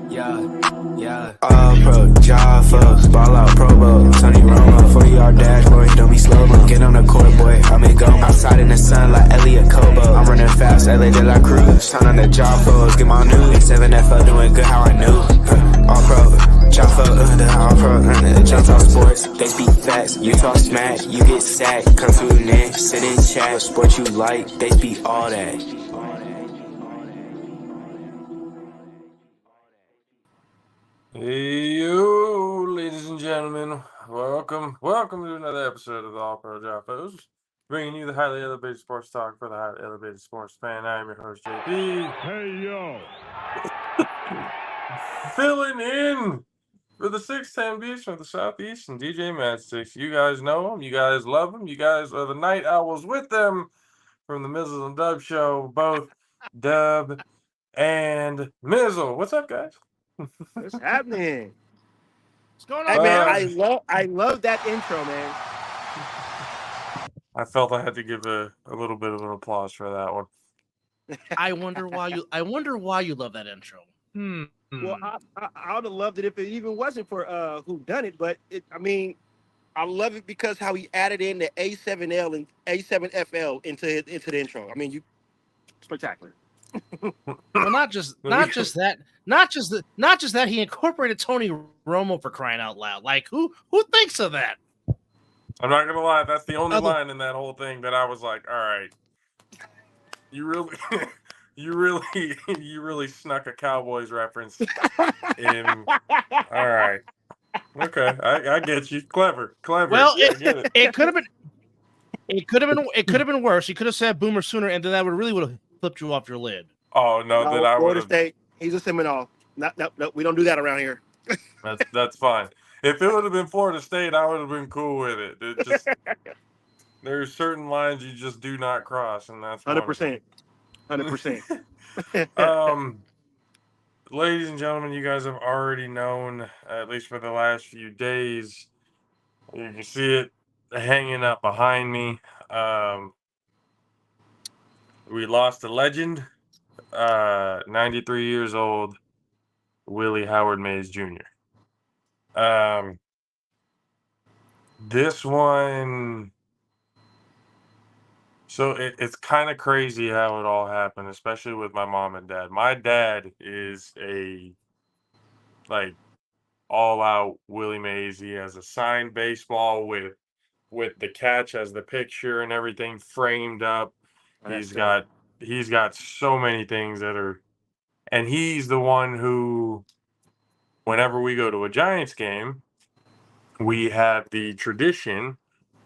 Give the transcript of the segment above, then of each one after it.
Yeah. All pro, JAFFOs, ball out, Pro Bowl, Tony Romo, 40-yard dash, boy, don't be slow, mo. Get on the court, boy, I may go outside in the sun like Elliot Kobo. I'm running fast, LA de la Cruz, turn on the JAFFOs, get my news. 7FL doing good, how I knew. All pro, JAFFO, the all pro, jumps off sports, they speak facts, you talk smack, you get sacked, come tune in, sit in chat, sport you like, they speak all that. Hey, yo, ladies and gentlemen, welcome to another episode of the All Pro JAFFOs, bringing you the highly elevated sports talk for the highly elevated sports fan. I am your host, JP. Hey, yo. Filling in for the 6'10 Beast from the Southeast and DJ Madsticks. You guys know him, you guys love him, you guys are the night owls with them from the Mizzle and Dub show, both Dub and Mizzle. What's up, guys? What's happening? What's going Hey on, man, I love that intro, man. I felt I had to give a little bit of an applause for that one. I wonder why you love that intro. Well, I would have loved it if it even wasn't for Who Done It, but I love it because how he added in the A7L and A7FL into the intro. I mean, you spectacular. Well, not just that. He incorporated Tony Romo, for crying out loud. Like who thinks of that? I'm not gonna lie, that's the only line in that whole thing that I was like, all right, you really snuck a Cowboys reference in. All right, okay, I get you, clever. Well, it could have been worse. You could have said Boomer Sooner, and then that would have flipped you off your lid. Oh no, then I would Florida have. State. He's a Seminole. No, we don't do that around here. That's fine. If it would have been Florida State, I would have been cool with it. It just there's certain lines you just do not cross, and that's 100%. 100%. Ladies and gentlemen, you guys have already known, at least for the last few days. You can see it hanging up behind me. We lost a legend, 93 years old, Willie Howard Mays Jr. This one, so it's kind of crazy how it all happened, especially with my mom and dad. My dad is a all-out Willie Mays. He has a signed baseball with the catch as the picture and everything framed up. He's got so many things that are, and he's the one who, whenever we go to a Giants game, we have the tradition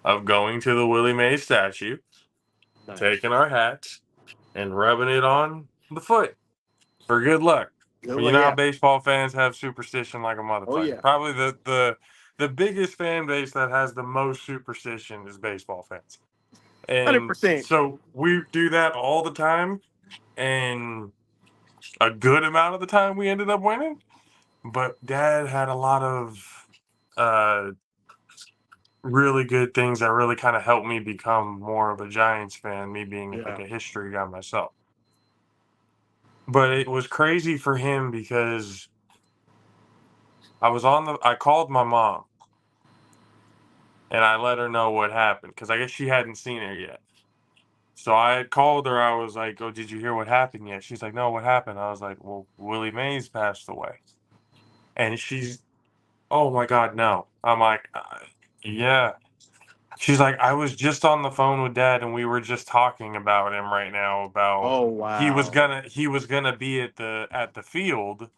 of going to the Willie Mays statue, taking our hats, and rubbing it on the foot for good luck. You know how baseball fans have superstition like a motherfucker. Oh, yeah. Probably the biggest fan base that has the most superstition is baseball fans. And 100%. So we do that all the time, and a good amount of the time we ended up winning. But Dad had a lot of really good things that really kind of helped me become more of a Giants fan, me being like a history guy myself. But it was crazy for him because I called my mom and I let her know what happened because I guess she hadn't seen it yet. So I had called her. I was like, "Oh, did you hear what happened yet?" She's like, "No, what happened?" I was like, "Well, Willie Mays passed away." And she's, "Oh my God, no." I'm like, "Yeah." She's like, "I was just on the phone with Dad and we were just talking about him right now about he was gonna be at the field,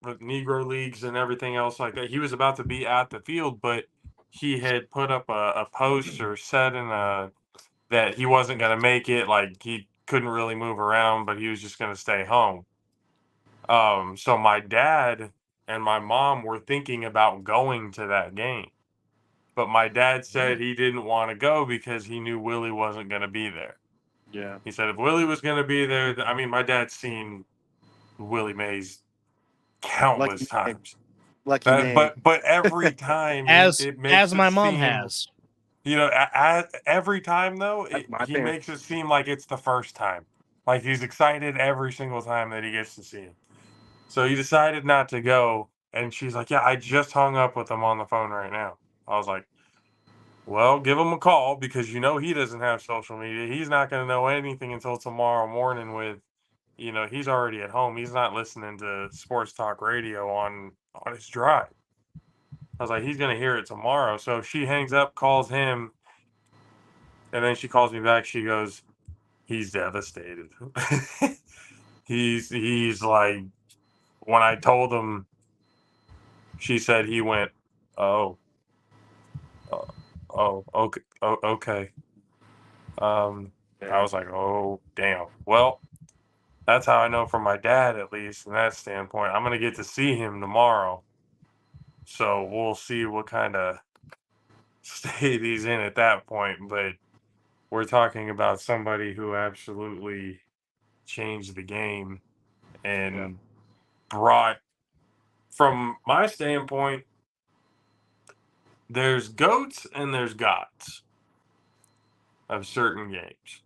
with Negro Leagues and everything else like that. He was about to be at the field, but he had put up a post or said that he wasn't gonna make it, like he couldn't really move around, but he was just gonna stay home." So my dad and my mom were thinking about going to that game. But my dad said he didn't want to go because he knew Willie wasn't going to be there. Yeah. He said if Willie was going to be there, I mean, my dad's seen Willie Mays countless times. Lucky man. But every time As my mom seem, has. You know, every time though, he makes it seem like it's the first time. Like he's excited every single time that he gets to see him. So he decided not to go. And she's like, yeah, I just hung up with him on the phone right now. I was like, well, give him a call because he doesn't have social media. He's not going to know anything until tomorrow morning he's already at home. He's not listening to sports talk radio on his drive. I was like, he's going to hear it tomorrow. So she hangs up, calls him, and then she calls me back. She goes, he's devastated. He's like, when I told him, she said he went, oh, okay, okay. I was like, oh, damn. Well, that's how I know from my dad, at least, from that standpoint. I'm going to get to see him tomorrow. So we'll see what kind of state he's in at that point. But we're talking about somebody who absolutely changed the game and brought, from my standpoint, there's GOATs and there's gods of certain games.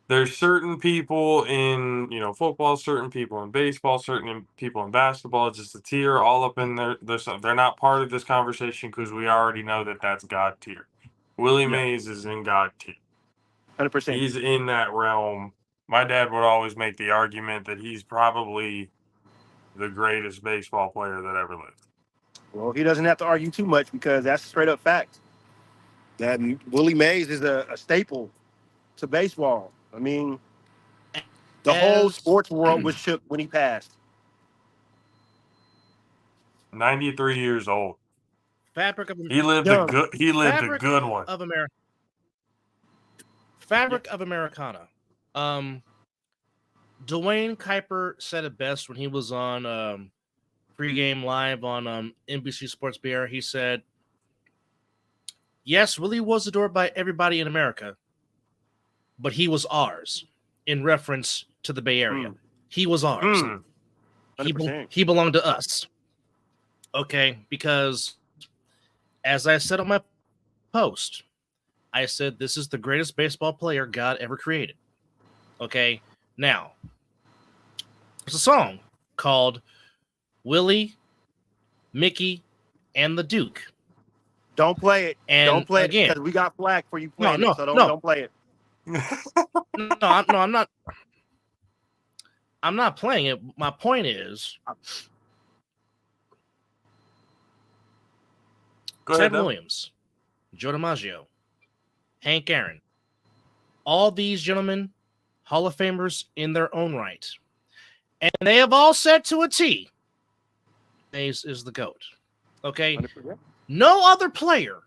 There's certain people in, football, certain people in baseball, certain people in basketball. It's just a tier all up in there. They're not part of this conversation because we already know that that's God tier. Willie Mays is in God tier. 100%. He's in that realm. My dad would always make the argument that he's probably the greatest baseball player that ever lived. Well, he doesn't have to argue too much because that's a straight up fact. That Willie Mays is a staple to baseball. I mean, the whole sports world was shook when he passed. 93 years old. Fabric of He lived a good one. Of America. Fabric of Americana. Dwayne Kuiper said it best when he was on pregame live on NBC Sports BR. He said, yes, Willie was adored by everybody in America, but he was ours, in reference to the Bay Area. He was ours. He belonged to us. Okay, because as I said on my post, I said this is the greatest baseball player God ever created. Okay, now, there's a song called Willie, Mickey, and the Duke. Don't play it. And don't play again, it because we got flack for you playing it, so don't play it. I'm not. I'm not playing it. My point is, Ted Williams, Joe DiMaggio, Hank Aaron, all these gentlemen, Hall of Famers in their own right, and they have all said to a T, Mays is the GOAT. Okay, 100%. No other player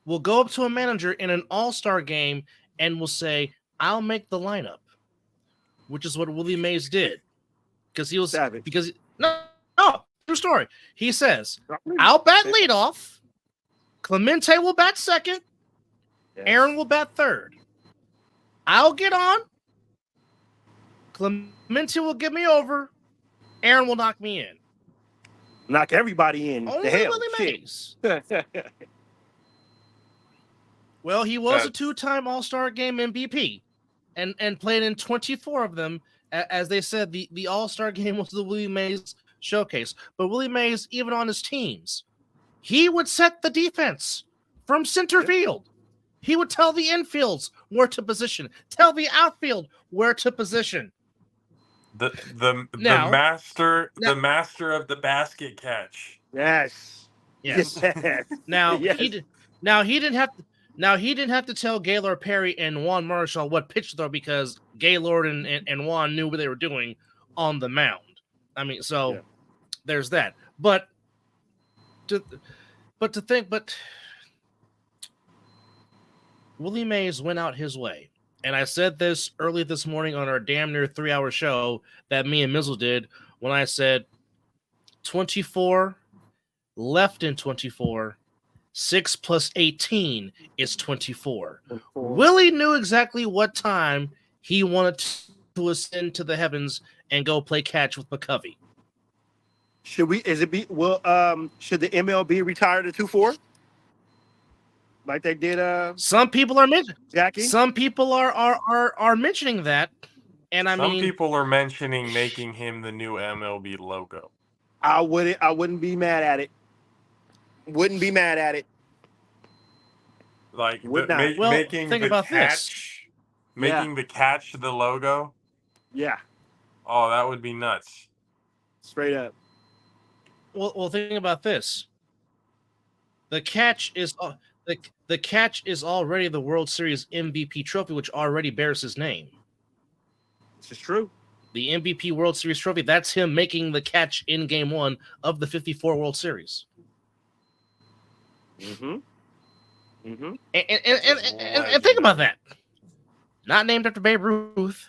will go up to a manager in an all-star game and will say, I'll make the lineup, which is what Willie Mays did. Because he was Savage. Because true story. He says, I'll bat leadoff, Clemente will bat second, Aaron will bat third. I'll get on, Clemente will get me over, Aaron will knock me in. Knock everybody in. Only the hell. Willie Mays. Well, he was a two-time All-Star Game MVP and played in 24 of them. As they said, the All-Star Game was the Willie Mays showcase. But Willie Mays, even on his teams, he would set the defense from center field. He would tell the infields where to position, tell the outfield where to position. The master of the basket catch. Yes. Now yes. he didn't have to tell Gaylord Perry and Juan Marshall what pitch to throw because Gaylord and Juan knew what they were doing on the mound. I mean, there's that. But Willie Mays went out his way. And I said this early this morning on our damn near 3-hour show that me and Mizzle did when I said 24 left in 24, 6 plus 18 is 24. Willie knew exactly what time he wanted to ascend to the heavens and go play catch with McCovey. Should the MLB retire to 2-4? Like they did some people are mentioning Jackie. Some people are mentioning that, And I Some mean, people are mentioning making him the new MLB logo. I wouldn't be mad at it. Wouldn't be mad at it. Like Would not. well, making think the about this. catch, Yeah. making the catch the logo. Yeah. Oh, that would be nuts. Straight up. Well, think about this. The catch is the catch is already the World Series MVP trophy, which already bears his name. This is true. The MVP World Series trophy, that's him making the catch in Game 1 of the 54 World Series. Mm-hmm. Mm-hmm. And think about that. Not named after Babe Ruth.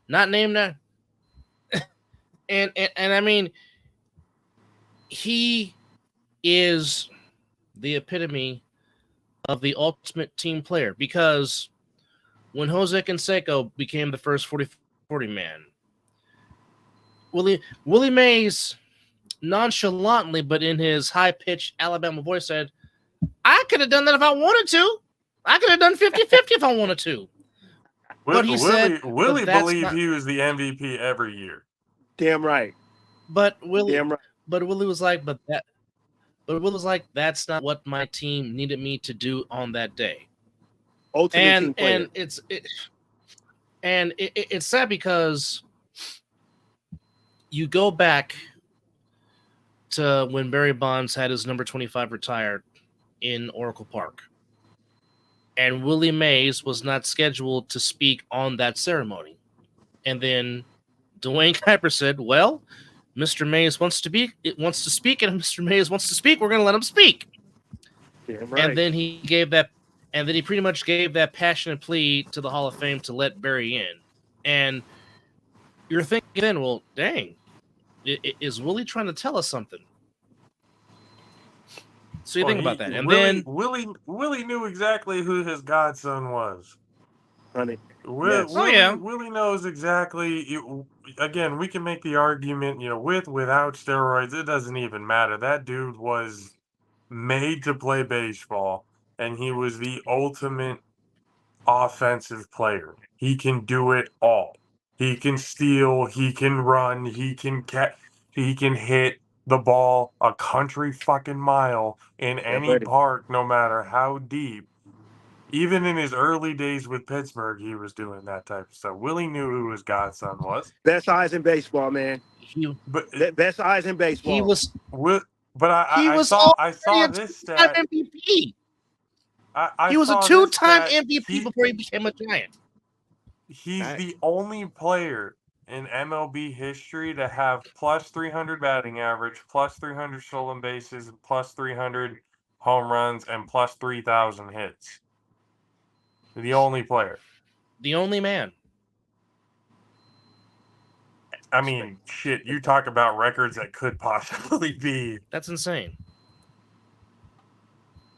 Not named that. And I mean, he is the epitome of the ultimate team player, because when Jose Canseco became the first 40 man, Willie Mays nonchalantly, but in his high-pitched Alabama voice, said, I could have done that if I wanted to. I could have done 50-50 if I wanted to. But he said, Willie but believed he was the MVP every year. Damn right. But Willie, Damn right. but Willie was like, that's not what my team needed me to do on that day. Ultimate team player. And it's sad because you go back to when Barry Bonds had his number 25 retired in Oracle Park, and Willie Mays was not scheduled to speak on that ceremony. And then Dwayne Kuiper said, well, Mr. Mays wants to speak, and Mr. Mays wants to speak, we're going to let him speak. Damn right. And then he pretty much gave that passionate plea to the Hall of Fame to let Barry in. And you're thinking then, well, dang, is Willie trying to tell us something? So you think about that. And then Willie knew exactly who his godson was. Honey. Willie knows exactly. Again, we can make the argument, without steroids, it doesn't even matter. That dude was made to play baseball, and he was the ultimate offensive player. He can do it all. He can steal, he can run, he can hit the ball a country fucking mile in any park, no matter how deep. Even in his early days with Pittsburgh, he was doing that type of stuff. Willie knew who his godson was. Best eyes in baseball, man. Best eyes in baseball. He was. I saw this stat. MVP. He was a 2-time MVP before he became a Giant. He's the only player in MLB history to have plus 300 batting average, plus 300 stolen bases, plus 300 home runs, and plus 3,000 hits. The only player. The only man. I mean, shit, you talk about records that could possibly be. That's insane.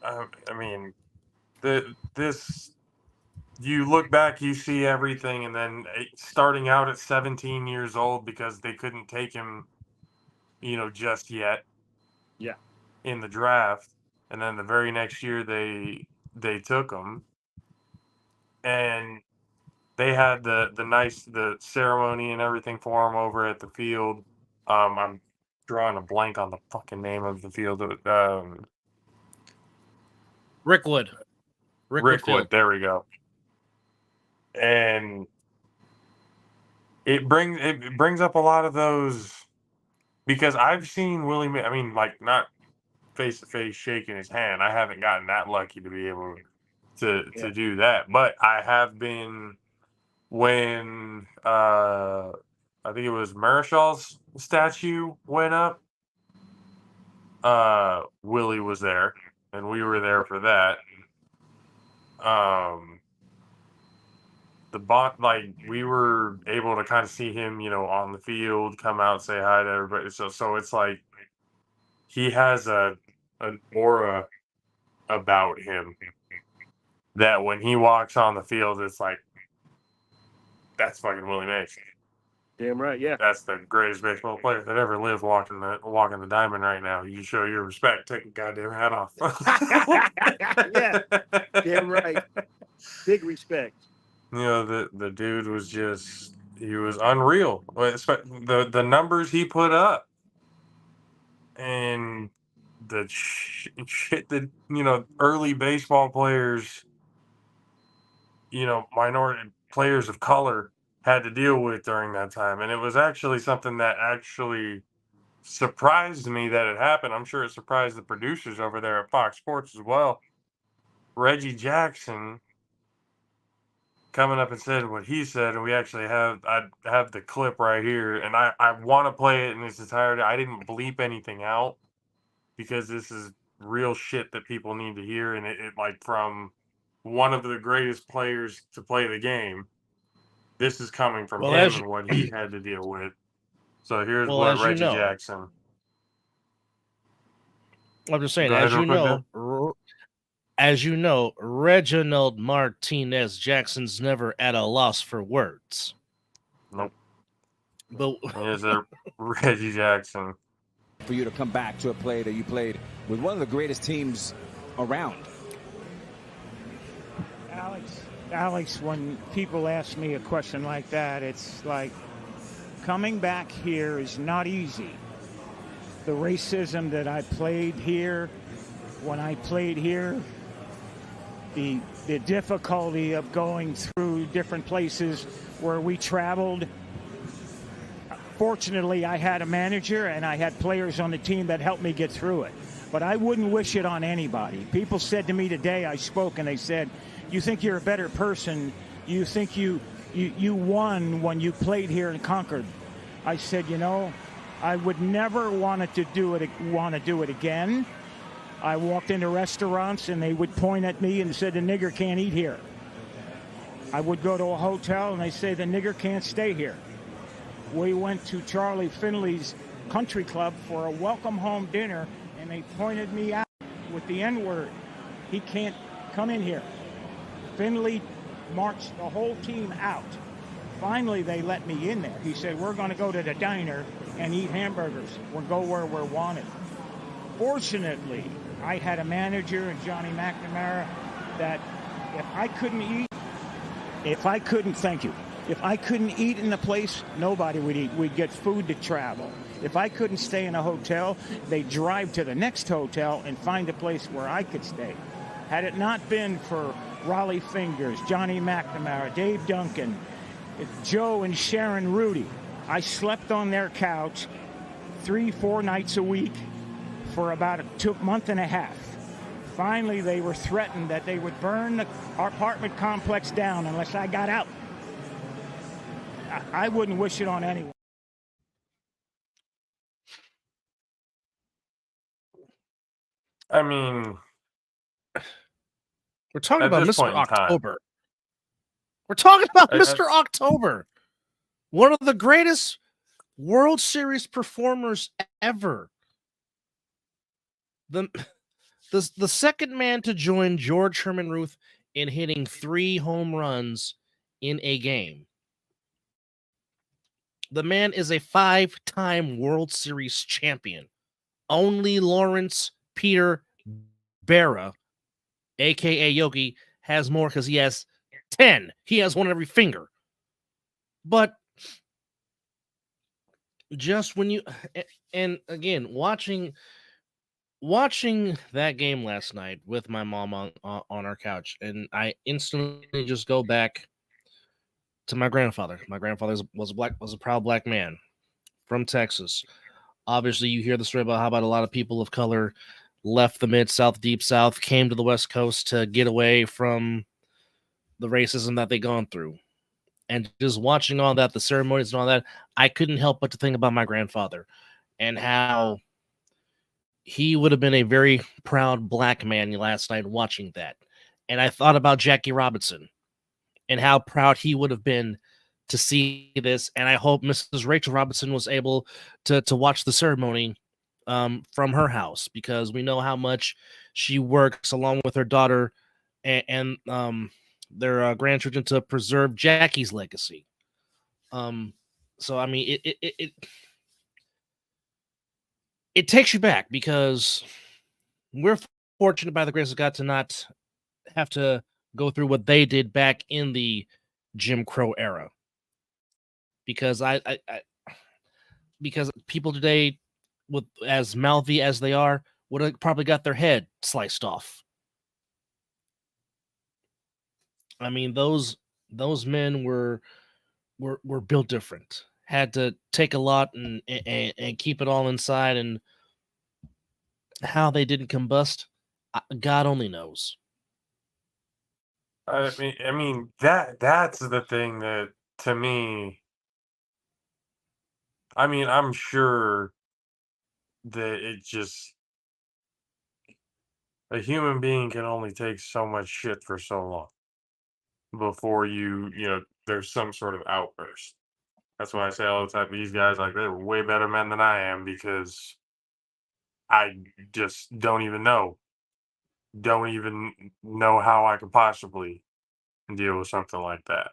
I mean, this, you look back, you see everything, and then starting out at 17 years old because they couldn't take him, just yet. Yeah. In the draft, and then the very next year they took him. And they had the ceremony and everything for him over at the field. I'm drawing a blank on the fucking name of the field. Rickwood. Rickwood. There we go. And it brings up a lot of those, because I've seen Willie. I mean, like, not face to face shaking his hand. I haven't gotten that lucky to be able to do that, but I have been when I think it was Marshall's statue went up. Willie was there, and we were there for that. We were able to kind of see him, on the field, come out, say hi to everybody. So it's like he has an aura about him that when he walks on the field, it's like, that's fucking Willie Mays. Damn right, yeah. That's the greatest baseball player that ever lived walking the diamond right now. You show your respect, take a goddamn hat off. Yeah, damn right. Big respect. the dude was he was unreal. The numbers he put up and the shit that early baseball players, minority players of color had to deal with during that time, and it was actually something that actually surprised me that it happened. I'm sure it surprised the producers over there at Fox Sports as well. Reggie Jackson coming up and said what he said, and I have the clip right here, and I want to play it in its entirety. I didn't bleep anything out because this is real shit that people need to hear, and it like from one of the greatest players to play the game. This is coming from him and what he had to deal with. So here's what Reggie Jackson. I'm just saying, as you know, Reginald Martinez Jackson's never at a loss for words. Nope. But here's a Reggie Jackson. For you to come back to a play that you played with one of the greatest teams around. Alex, when people ask me a question like that, it's like coming back here is not easy. The racism that I played here, when I played here, the difficulty of going through different places where we traveled. Fortunately, I had a manager and I had players on the team that helped me get through it. But I wouldn't wish it on anybody. People said to me today, I spoke, and they said, you think you're a better person, you think you won when you played here in Concord. I said, I would never want to do it again. I walked into restaurants and they would point at me and said, the nigger can't eat here. I would go to a hotel and they say, the nigger can't stay here. We went to Charlie Finley's country club for a welcome home dinner and they pointed me out with the N-word. He can't come in here. Finley marched the whole team out. Finally, they let me in there. He said, we're going to go to the diner and eat hamburgers. We'll go where we're wanted. Fortunately, I had a manager and Johnny McNamara that if I couldn't eat in the place, nobody would eat. We'd get food to travel. If I couldn't stay in a hotel, they'd drive to the next hotel and find a place where I could stay. Had it not been for Raleigh Fingers, Johnny McNamara, Dave Duncan, Joe and Sharon Rudy, I slept on their couch 3-4 nights a week for about a month and a half. Finally, they were threatened that they would burn our apartment complex down unless I got out. I wouldn't wish it on anyone. I mean, we're talking about Mr. October. We're talking about Mr. October, one of the greatest World Series performers ever. The second man to join George Herman Ruth in hitting 3 home runs in a game. The man is a 5-time World Series champion. Only Lawrence Peter Berra, a.k.a. Yogi, has more because he has 10. He has one on every finger. But just when you... And again, watching that game last night with my mom on our couch, and I instantly just go back to my grandfather. My grandfather was a proud black man from Texas. Obviously, you hear the story about how about a lot of people of color left the Mid-South, Deep South, came to the West Coast to get away from the racism that they'd gone through. And just watching all that, the ceremonies and all that, I couldn't help but to think about my grandfather and how he would have been a very proud black man last night watching that. And I thought about Jackie Robinson and how proud he would have been to see this. And I hope Mrs. Rachel Robinson was able to watch the ceremony from her house, because we know how much she works along with her daughter and their grandchildren to preserve Jackie's legacy. So, I mean, it takes you back, because we're fortunate by the grace of God to not have to go through what they did back in the Jim Crow era. Because because people today, with as mouthy as they are, would have probably got their head sliced off. I mean, those men were built different. Had to take a lot and keep it all inside, and how they didn't combust, God only knows. I mean that's the thing that to me. I mean, I'm sure that it just a human being can only take so much shit for so long before there's some sort of outburst. That's why I say all the time, these guys, like, they're way better men than I am because I just don't even know how I could possibly deal with something like that.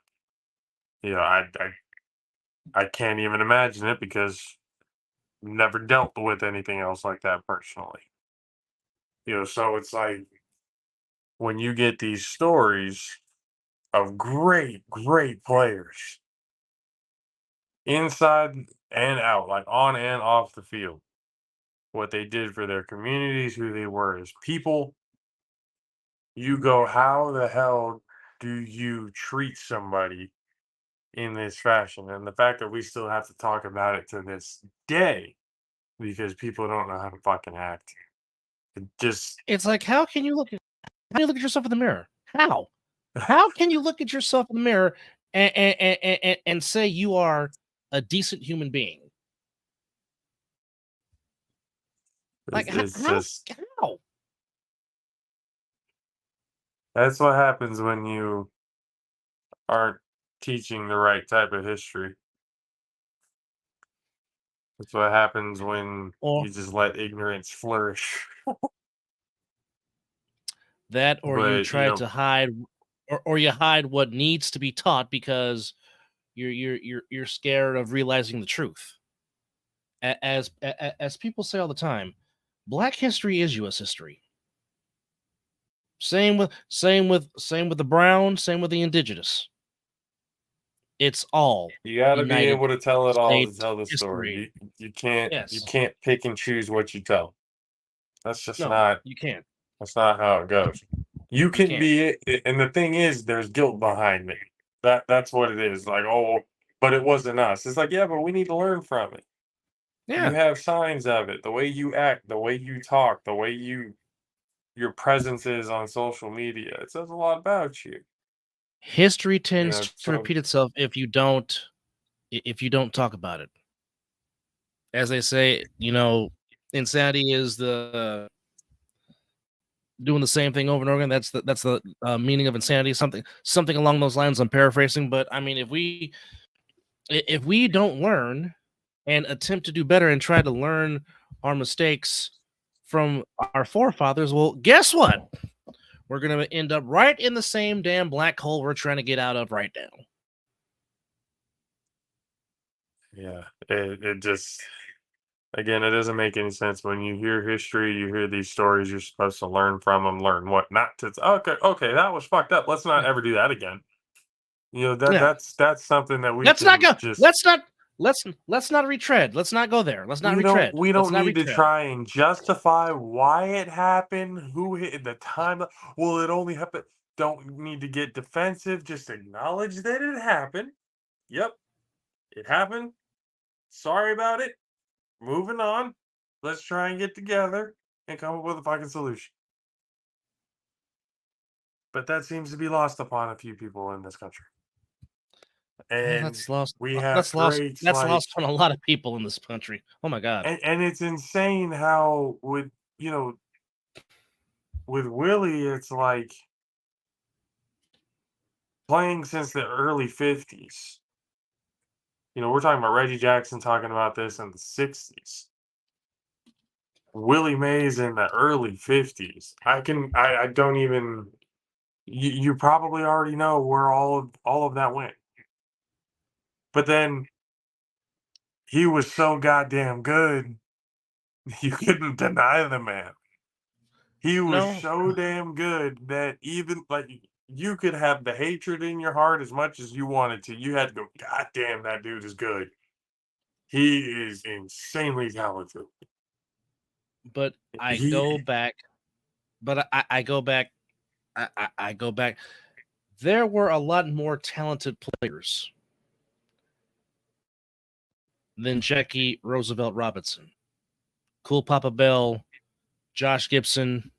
I can't even imagine it because never dealt with anything else like that personally. So it's like when you get these stories of great, great players inside and out, like on and off the field, what they did for their communities, who they were as people, you go, how the hell do you treat somebody in this fashion? And the fact that we still have to talk about it to this day because people don't know how to fucking act. It just It's like, how can you look at yourself in the mirror? How can you look at yourself in the mirror and say you are a decent human being? Like, it's just how? that's what happens when you aren't teaching the right type of history. That's what happens when Or you just let ignorance flourish. that, or you But try to hide, or you hide what needs to be taught because you're scared of realizing the truth. As people say all the time, Black history is U.S. history. Same with the brown, same with the indigenous. It's all you got to be United able to tell it all to States tell the history. story. You can't Yes. pick and choose what you tell. That's just No, not you can't. that's not how it goes. You can can't. be it, and the thing is, there's guilt behind me. That's what it is. Like, oh, but it wasn't us. It's like, yeah, but we need to learn from it. You Yeah. have signs of it. The way you act, the way you talk, the way your presence is on social media. It says a lot about you. History tends to So repeat itself if you don't talk about it. As they say, insanity is the doing the same thing over and over again. That's the meaning of insanity. Something along those lines. I'm paraphrasing, but I mean, if we don't learn and attempt to do better and try to learn our mistakes from our forefathers, well, guess what? We're going to end up right in the same damn black hole we're trying to get out of right now. yeah, it just again, it doesn't make any sense when you hear history. You hear these stories. You're supposed to learn from them. Learn what not to. Okay, that was fucked up. Let's not ever do that again. Yeah. That's something that we Let's not can go. just Let's not retread. Let's not go there. Let's not retread. we Let's don't not need to retread. try and justify why it happened, who hit the time. Well, it only happened. Don't need to get defensive. Just acknowledge that it happened. Yep, it happened. Sorry about it. Moving on. Let's try and get together and come up with a fucking solution. But that seems to be lost upon a few people in this country. Well, And that's lost. we have That's lost. greats That's like lost on a lot of people in this country. Oh my god. and it's insane how with Willie, it's like playing since the early 50s. We're talking about Reggie Jackson talking about this in the 60s. Willie Mays in the early 50s. I don't even you probably already know where all of that went. But then he was so goddamn good, you couldn't deny the man. He was No. so damn good that even like you could have the hatred in your heart as much as you wanted to. You had to go, God damn, that dude is good. He is insanely talented. But I He- go back. But I go back. I go back. There were a lot more talented players than Jackie Roosevelt Robinson, Cool Papa Bell, Josh Gibson,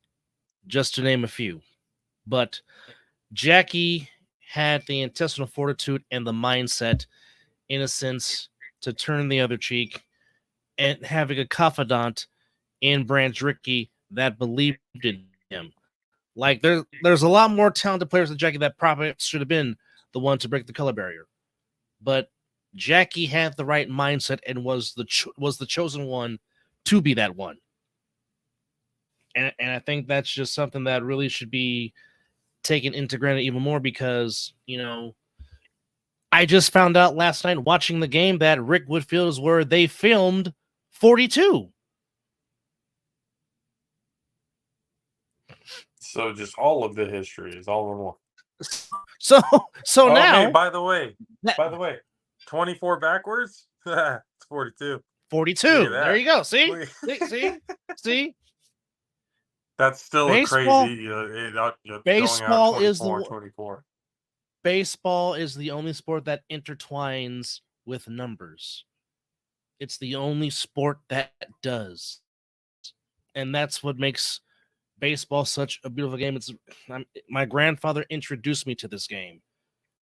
just to name a few. But Jackie had the intestinal fortitude and the mindset, in a sense, to turn the other cheek, and having a confidant in Branch Rickey that believed in him. Like there's a lot more talented players than Jackie that probably should have been the one to break the color barrier, but Jackie had the right mindset and was the chosen one to be that one. And I think that's just something that really should be taken into granted even more, because I just found out last night watching the game that Rick Whitfield is where they filmed 42. So just all of the history is all in one. So Oh, now, hey, by the way, 24 backwards? It's 42. 42. Look at There that. you go. See? Look- See? That's still Baseball- a crazy. baseball going out is the 24, one- 24. Baseball is the only sport that intertwines with numbers. It's the only sport that does. And that's what makes baseball such a beautiful game. My grandfather introduced me to this game.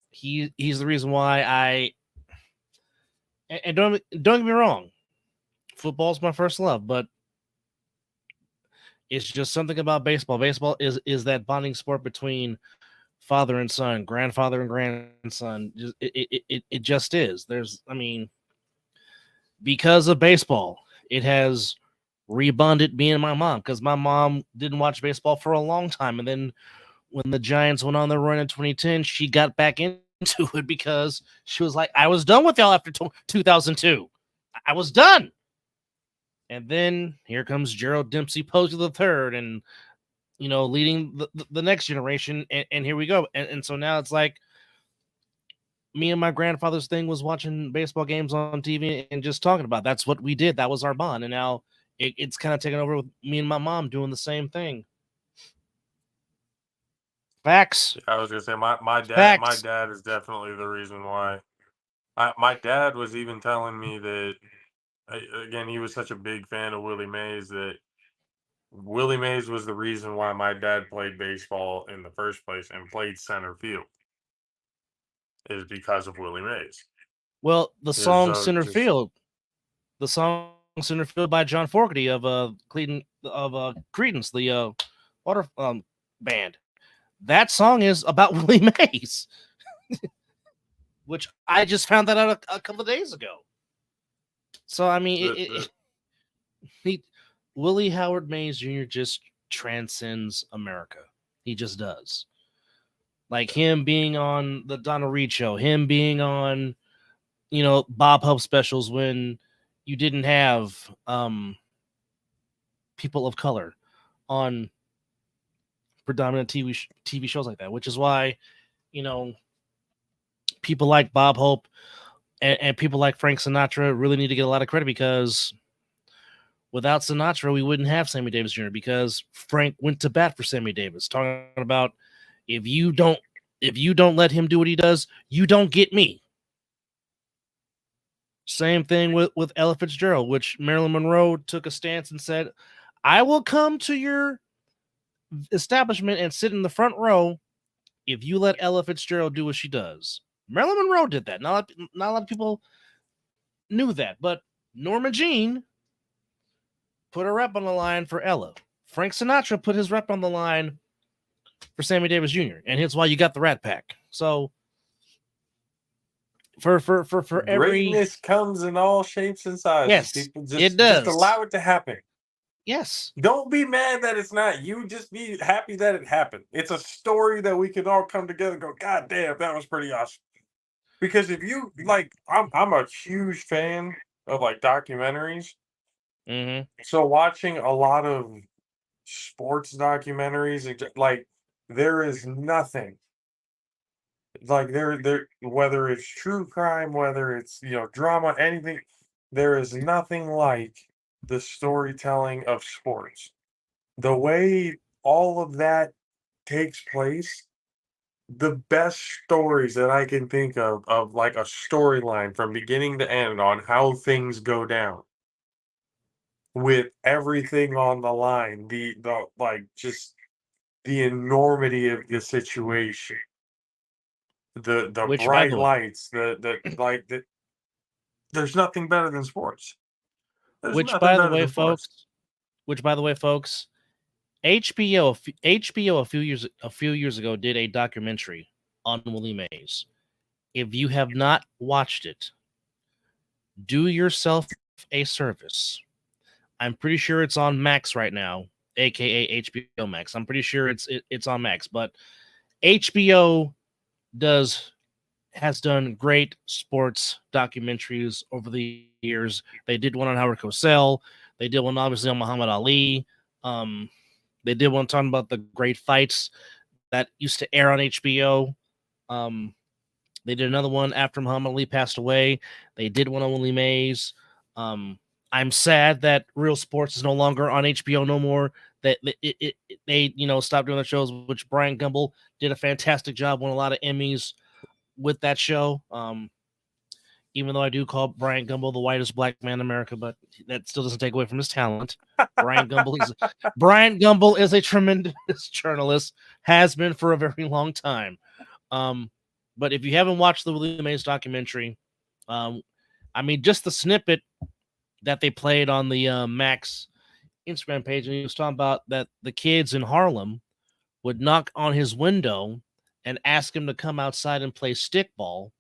He's the reason why and don't get me wrong, football's my first love, but it's just something about baseball. Baseball is that bonding sport between father and son, grandfather and grandson. It just is. Because of baseball, it has rebonded me and my mom, because my mom didn't watch baseball for a long time, and then when the Giants went on their run in 2010, she got back into it because she was like, I was done with y'all after 2002. I was done. And then here comes Gerald Dempsey Posey the third, and leading the next generation, and here we go. And so now it's like me and my grandfather's thing was watching baseball games on TV and just talking about it. That's what we did. That was our bond. And now it's kind of taken over with me and my mom doing the same thing. Facts. I was gonna say my dad is definitely the reason why. My dad was even telling me that, again, he was such a big fan of Willie Mays that Willie Mays was the reason why my dad played baseball in the first place and played center field, is because of Willie Mays. Well, the song Center just- Field by John Fogerty of Creedence, the water band. That song is about Willie Mays, which I just found that out a couple of days ago. So I mean, Willie Howard Mays Jr. just transcends America. He just does. Like him being on the Donald Reed show, him being on, Bob Hope specials when you didn't have people of color on predominant TV shows like that, which is why, people like Bob Hope and people like Frank Sinatra really need to get a lot of credit, because without Sinatra, we wouldn't have Sammy Davis Jr., because Frank went to bat for Sammy Davis, talking about if you don't let him do what he does, you don't get me. Same thing with Ella Fitzgerald, which Marilyn Monroe took a stance and said, I will come to your establishment and sit in the front row if you let Ella Fitzgerald do what she does. Marilyn Monroe did that. Not a lot of people knew that, but Norma Jean put a rep on the line for Ella. Frank Sinatra put his rep on the line for Sammy Davis Jr., and here's why you got the Rat Pack. So for every greatness comes in all shapes and sizes. Yes, People it does. Just allow it to happen. Yes. Don't be mad that it's not you. Just be happy that it happened. It's a story that we can all come together and go, God damn, that was pretty awesome. Because if you I'm a huge fan of documentaries. Mm-hmm. So watching a lot of sports documentaries, there is nothing Like there, whether it's true crime, whether it's drama, anything, there is nothing like the storytelling of sports. The way all of that takes place, the best stories that I can think of like a storyline from beginning to end on how things go down with everything on the line, the like just the enormity of the situation, the Which, by the bright way, lights, the there's nothing better than sports. There's which nothing by the better way, than sports. folks, which by the way, folks, HBO a few years ago did a documentary on Willie Mays. If you have not watched it, do yourself a service. I'm pretty sure it's on Max right now, aka HBO Max. I'm pretty sure it's on Max, but HBO has done great sports documentaries over the years. They did one on Howard Cosell. They did one obviously on Muhammad Ali. They did one talking about the great fights that used to air on HBO. They did another one after Muhammad Ali passed away. They did one on Willie Mays. I'm sad that Real Sports is no longer on HBO no more. That they stopped doing the shows, which Brian Gumbel did a fantastic job, won a lot of Emmys with that show. Even though I do call Brian Gumbel the whitest black man in America, but that still doesn't take away from his talent. Brian Gumbel is a tremendous journalist, has been for a very long time. But if you haven't watched the Willie Mays documentary, I mean, just the snippet that they played on the Max Instagram page, and he was talking about that the kids in Harlem would knock on his window and ask him to come outside and play stickball,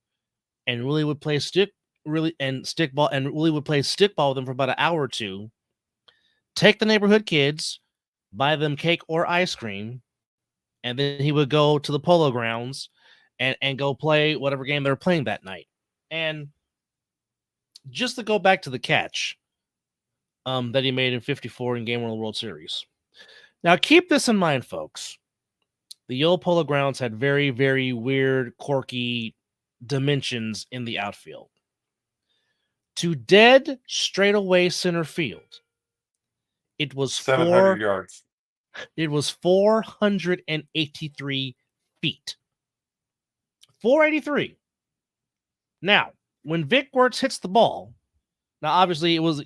and Willie would play stickball, and Willie would play stickball with them for about an hour or two, take the neighborhood kids, buy them cake or ice cream, and then he would go to the polo grounds and go play whatever game they were playing that night. And just to go back to the catch that he made in '54 in Game World World Series. Now, keep this in mind, folks. The old polo grounds had very, very weird, quirky dimensions in the outfield. To dead straightaway center field, it was 700 yards. It was 483 feet. 483. Now, when Vic Wertz hits the ball, now obviously it was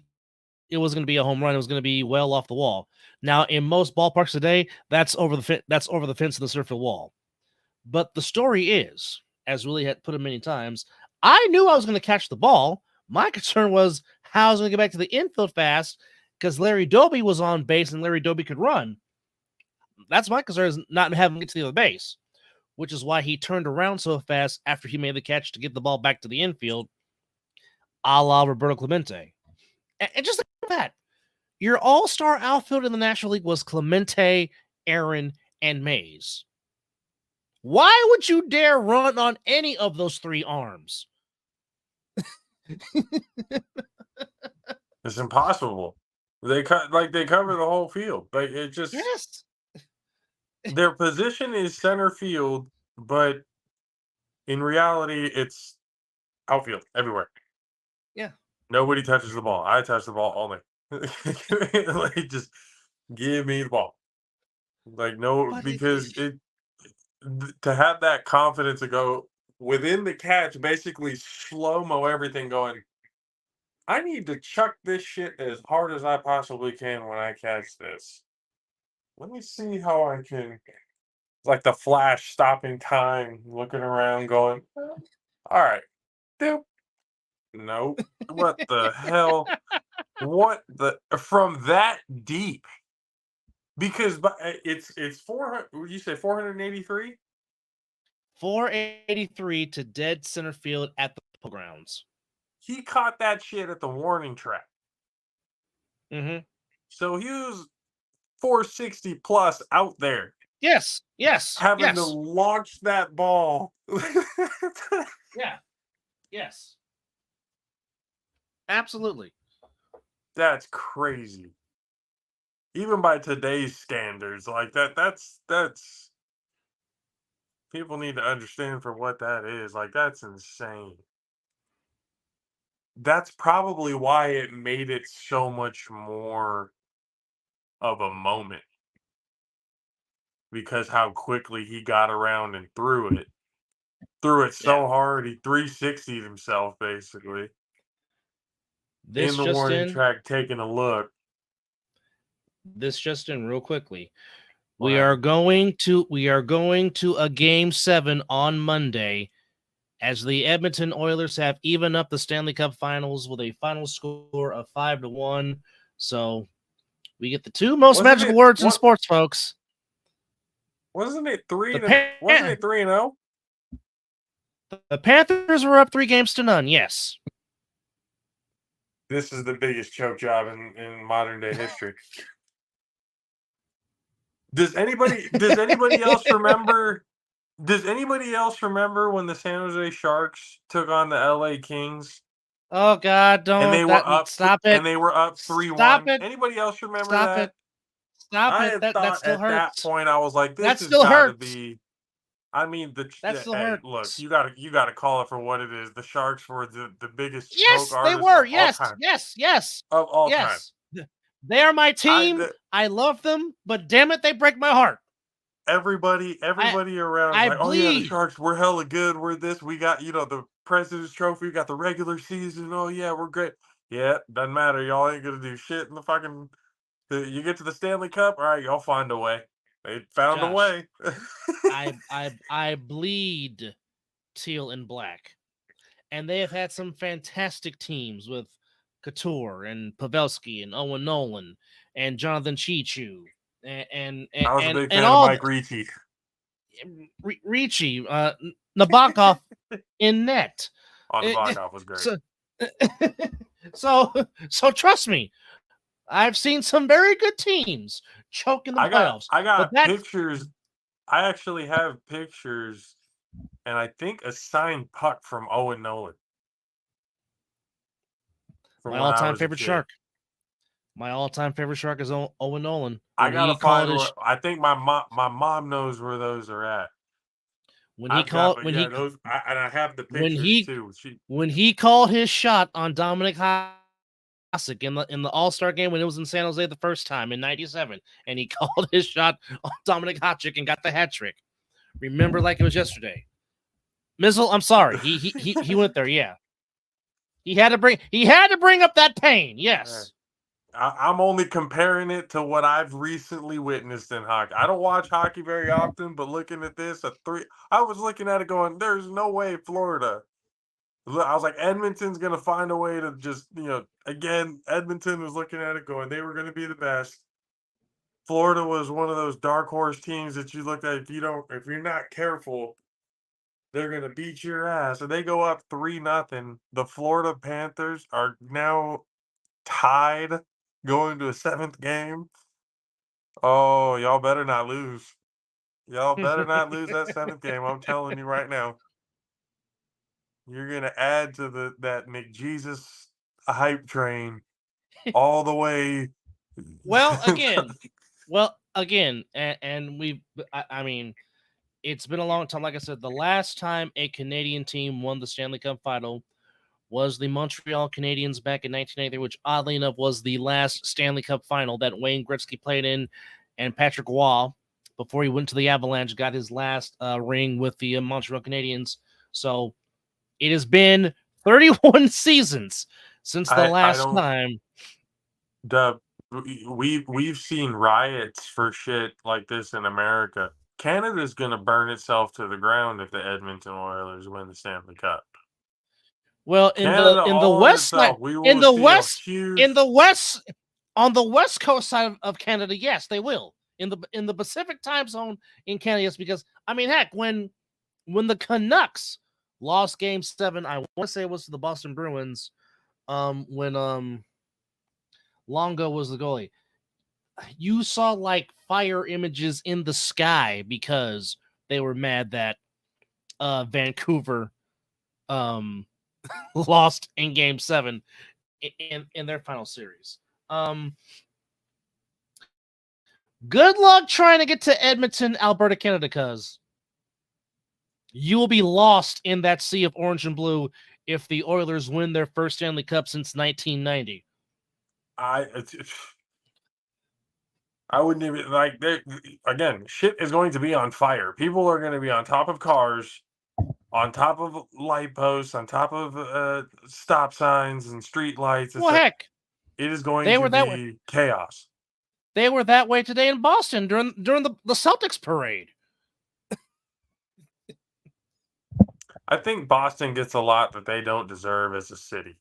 going to be a home run. It was going to be well off the wall. Now, in most ballparks today, that's over the fence of the center field wall. But the story is, as Willie had put it many times, I knew I was going to catch the ball. My concern was how I was going to get back to the infield fast because Larry Doby was on base and Larry Doby could run. That's my concern, is not having to get to the other base, which is why he turned around so fast after he made the catch to get the ball back to the infield, a la Roberto Clemente. And just like that, your all-star outfield in the National League was Clemente, Aaron, and Mays. Why would you dare run on any of those three arms? It's impossible. They cover the whole field. Like it just Yes. Their position is center field, but in reality, it's outfield everywhere. Yeah. Nobody touches the ball. I touch the ball all night. Like, just give me the ball. Like, no, But because to have that confidence to go within the catch, basically slow-mo everything going, I need to chuck this shit as hard as I possibly can when I catch this. Let me see how I can, like the Flash stopping time, looking around going, all right, doop. Nope. What the hell? What the, from that deep? Because it's 400, you say 483? 483 to dead center field at the Polo Grounds. He caught that shit at the warning track. Mm-hmm. So he was 460 plus out there. Yes. Having to launch that ball. Yeah. Yes. Absolutely. That's crazy. Even by today's standards, like that's People need to understand for what that is. Like, that's insane. That's probably why it made it so much more of a moment, because how quickly he got around and threw it. Threw it so hard, he 360'd himself, basically. This In the just warning in. track, taking a look. This just in real quickly. What We are going to a game 7 on Monday as the Edmonton Oilers have evened up the Stanley Cup Finals with a final score of 5-1. So we get the two most Wasn't magical it words in what? sports, folks. Wasn't it The 3-0? The Panthers were up 3-0. Yes. This is the biggest choke job in modern day history. Does anybody else remember? Does anybody else remember when the San Jose Sharks took on the LA Kings Oh God! and they Don't were up stop it! and they were up Stop 3-1? it! Anybody else remember Stop that? it! Stop I it! had That thought still at that hurts. point, I was like, That this has still got to hurts. be. I mean, That still hey, hurts. look, you gotta call it for what it is. The Sharks were the biggest choke Yes, they artists were. of all Yes, time. yes. Of all time. They are my team. I love them, but damn it, they break my heart. Everybody around is like, oh yeah, the Sharks, we're hella good. We're this. We got, the President's Trophy. We got the regular season. Oh yeah, we're great. Yeah, doesn't matter. Y'all ain't gonna do shit in the fucking. You get to the Stanley Cup, all right, y'all find a way. They found a way. I bleed teal and black, and they have had some fantastic teams with Couture and Pavelski and Owen Nolan and Jonathan Chichu and I was a big fan all of Mike Ricci. Ricci, Nabokov in net. Nabokov was great. So trust me, I've seen some very good teams choke in the playoffs. I got pictures. I actually have pictures, and I think a signed puck from Owen Nolan. My all-time favorite Shark. My all-time favorite Shark is Owen Nolan. I gotta find where. I think my mom knows where those are at. And I have the pictures too. When he called his shot on Dominic Hasek in the All-Star game when it was in San Jose the first time in '97, and he called his shot on Dominic Hasek and got the hat trick. Remember like it was yesterday. Mizzle, I'm sorry. He went there. Yeah, he had to bring up that pain. Yes. I'm only comparing it to what I've recently witnessed in hockey. I don't watch hockey very often, but looking at this, I was looking at it going, there's no way Florida. I was like, Edmonton's going to find a way to just, again, Edmonton was looking at it going, they were going to be the best. Florida was one of those dark horse teams that you look at, if you're not careful, they're going to beat your ass. And they go up 3-0. The Florida Panthers are now tied going to a 7th game. Oh, y'all better not lose. Y'all better not lose that 7th game. I'm telling you right now. You're gonna add to that McJesus hype train all the way. Well, again, and I mean, it's been a long time. Like I said, the last time a Canadian team won the Stanley Cup final was the Montreal Canadiens back in 1983, which oddly enough was the last Stanley Cup final that Wayne Gretzky played in, and Patrick Waugh, before he went to the Avalanche, got his last ring with the Montreal Canadiens. So it has been 31 seasons since the last time. We've seen riots for shit like this in America. Canada's gonna burn itself to the ground if the Edmonton Oilers win the Stanley Cup. Well, on the west coast side of Canada, yes, they will. In the Pacific time zone in Canada, yes, because I mean, heck, when the Canucks lost Game 7, I want to say it was to the Boston Bruins, when Longo was the goalie. You saw like fire images in the sky because they were mad that Vancouver lost in Game 7 in their final series. Good luck trying to get to Edmonton, Alberta, Canada, cuz. You will be lost in that sea of orange and blue if the Oilers win their first Stanley Cup since 1990. I wouldn't even like. Again, shit is going to be on fire. People are going to be on top of cars, on top of light posts, on top of stop signs and street lights. Well, heck, it is going they to were that way. be chaos. They were that way today in Boston during the Celtics parade. I think Boston gets a lot that they don't deserve as a city.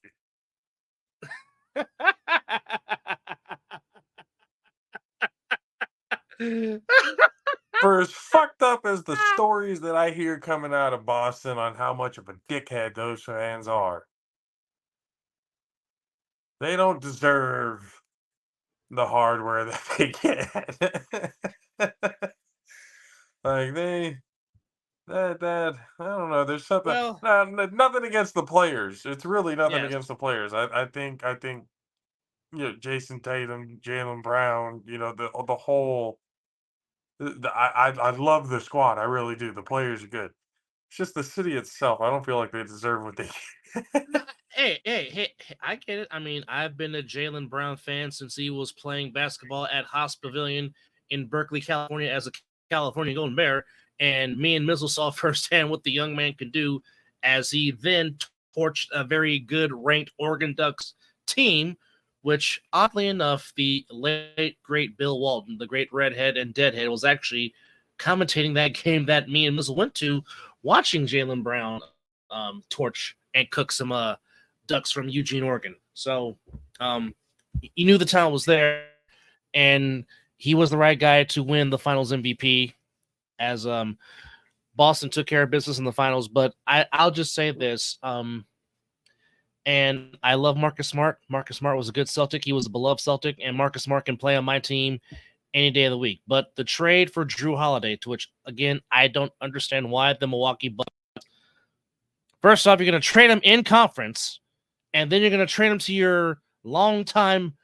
For as fucked up as the stories that I hear coming out of Boston on how much of a dickhead those fans are, they don't deserve the hardware that they get. Like that I don't know. There's something. Well, nothing against the players. It's really nothing yes. against the players. I think Jason Tatum, Jaylen Brown, the whole. I love the squad. I really do. The players are good. It's just the city itself. I don't feel like they deserve what they get. Hey, I get it. I mean, I've been a Jaylen Brown fan since he was playing basketball at Haas Pavilion in Berkeley, California as a California Golden Bear. And me and Mizzle saw firsthand what the young man could do as he then torched a very good ranked Oregon Ducks team, which oddly enough, the late, great Bill Walton, the great redhead and deadhead, was actually commentating that game that me and Mizzle went to, watching Jaylen Brown torch and cook some Ducks from Eugene, Oregon. So you knew the talent was there, and he was the right guy to win the Finals MVP as Boston took care of business in the Finals. But I'll just say this, and I love Marcus Smart. Marcus Smart was a good Celtic. He was a beloved Celtic, and Marcus Smart can play on my team any day of the week. But the trade for Drew Holiday, to which, again, I don't understand why the Milwaukee Bucks. First off, you're going to trade him in conference, and then you're going to trade him to your longtime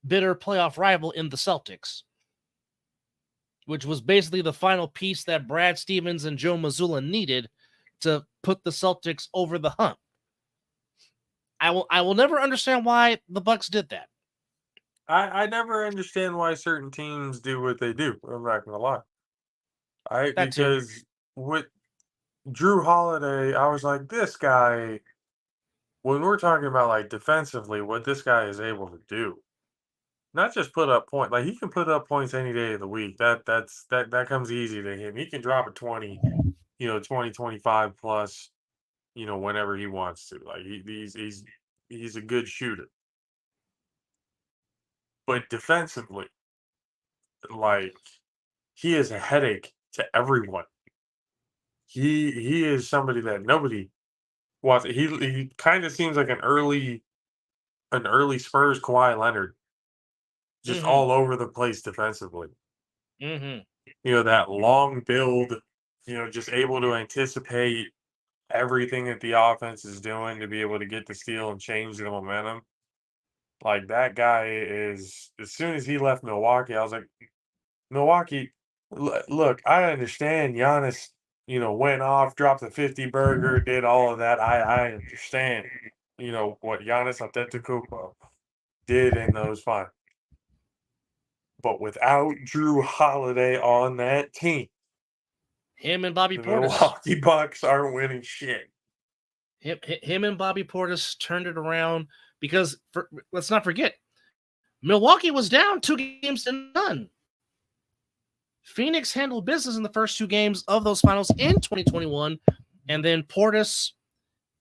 bitter playoff rival in the Celtics, which was basically the final piece that Brad Stevens and Joe Mazzulla needed to put the Celtics over the hump. I will never understand why the Bucks did that. I never understand why certain teams do what they do. I'm not going to lie. Because with Drew Holiday, I was like, this guy, when we're talking about like defensively, what this guy is able to do, not just put up points, like he can put up points any day of the week. That comes easy to him. He can drop a 20, 20, 25 plus, whenever he wants to. Like he's a good shooter. But defensively, like he is a headache to everyone. He is somebody that nobody wants. He kind of seems like an early Spurs Kawhi Leonard, just all over the place defensively. That long build, just able to anticipate everything that the offense is doing to be able to get the steal and change the momentum. Like that guy is. As soon as he left Milwaukee, I was like, Milwaukee. Look, I understand Giannis, went off, dropped the 50 burger, did all of that. I understand, what Giannis Antetokounmpo did in those finals. But without Drew Holiday on that team, him and Bobby the Portis, Milwaukee Bucks aren't winning shit. Him and Bobby Portis turned it around because let's not forget, Milwaukee was down 2-0. Phoenix handled business in the first 2 games of those finals in 2021, and then Portis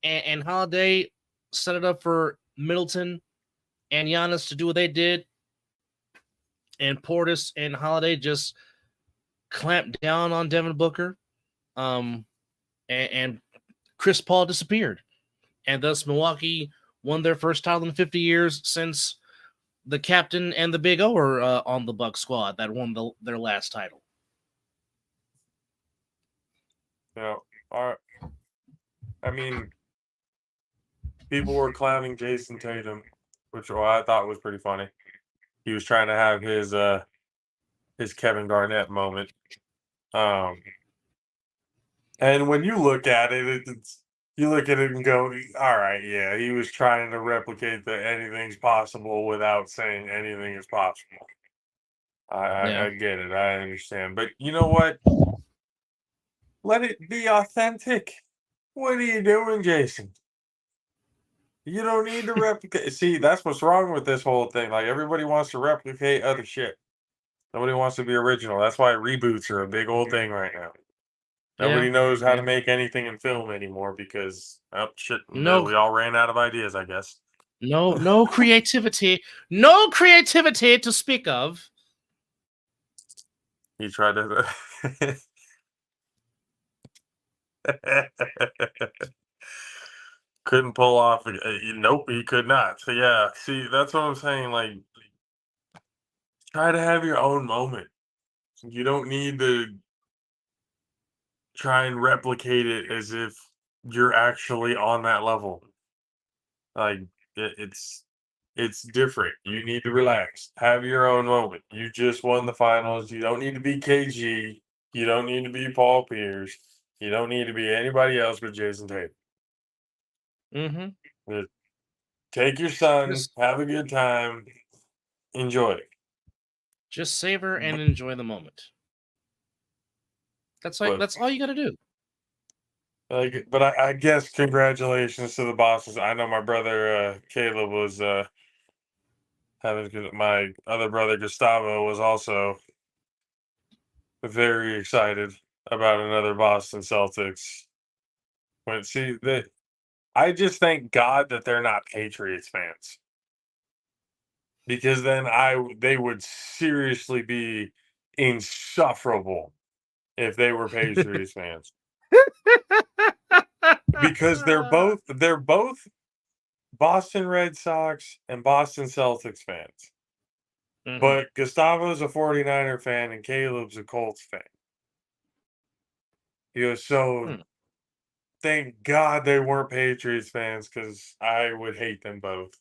and Holiday set it up for Middleton and Giannis to do what they did, and Portis and Holiday just clamped down on Devin Booker, and Chris Paul disappeared, and thus Milwaukee won their first title in 50 years since the captain and the Big O are on the Bucks squad that won their last title. Yeah, I mean, people were clowning Jason Tatum, which I thought was pretty funny. He was trying to have his Kevin Garnett moment. And when you look at it, you look at it and go, all right, yeah, he was trying to replicate that anything's possible without saying anything is possible. I get it. I understand. But you know what? Let it be authentic. What are you doing, Jason? You don't need to replicate. See, that's what's wrong with this whole thing. Like, everybody wants to replicate other shit. Nobody wants to be original. That's why reboots are a big old thing right now. Nobody knows how to make anything in film anymore because, oh, shit, No, we all ran out of ideas, I guess. no creativity, no creativity to speak of. He tried to. Couldn't pull off. Nope, he could not. So, yeah, see, that's what I'm saying. Like, try to have your own moment. You don't need to try and replicate it as if you're actually on that level. Like, it's different. You need to relax. Have your own moment. You just won the finals. You don't need to be KG. You don't need to be Paul Pierce. You don't need to be anybody else but Jason Tatum. Mm-hmm. Take your son, have a good time, enjoy it. Just savor and enjoy the moment. That's all you got to do. But I guess congratulations to the bosses. I know my brother Caleb was my other brother Gustavo was also very excited about another Boston Celtics. But see, I just thank God that they're not Patriots fans, because then they would seriously be insufferable if they were Patriots fans, because they're both Boston Red Sox and Boston Celtics fans. But Gustavo's a 49er fan and Caleb's a Colts fan. So thank God they weren't Patriots fans, because I would hate them both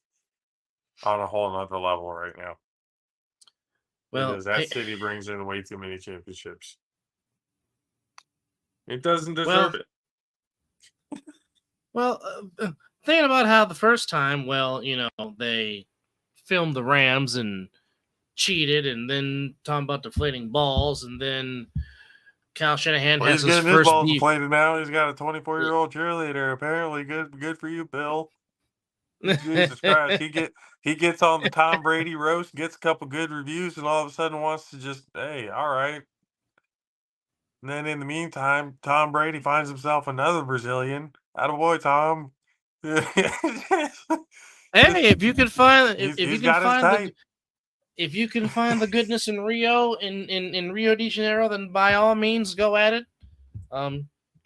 on a whole nother level right now. Well, because that city brings in way too many championships. It doesn't deserve it. Well, thinking about how the first time, they filmed the Rams and cheated, and then talking about deflating balls, and then Kyle Shanahan has he's his getting his first balls beef. deflated now. He's got a 24-year-old cheerleader. Apparently, good for you, Bill. Jesus Christ, he gets on the Tom Brady roast, gets a couple good reviews, and all of a sudden wants to just, hey, all right. And then in the meantime, Tom Brady finds himself another Brazilian. Attaboy, Tom. Hey, if you can find if you can find the goodness in Rio in Rio de Janeiro, then by all means go at it.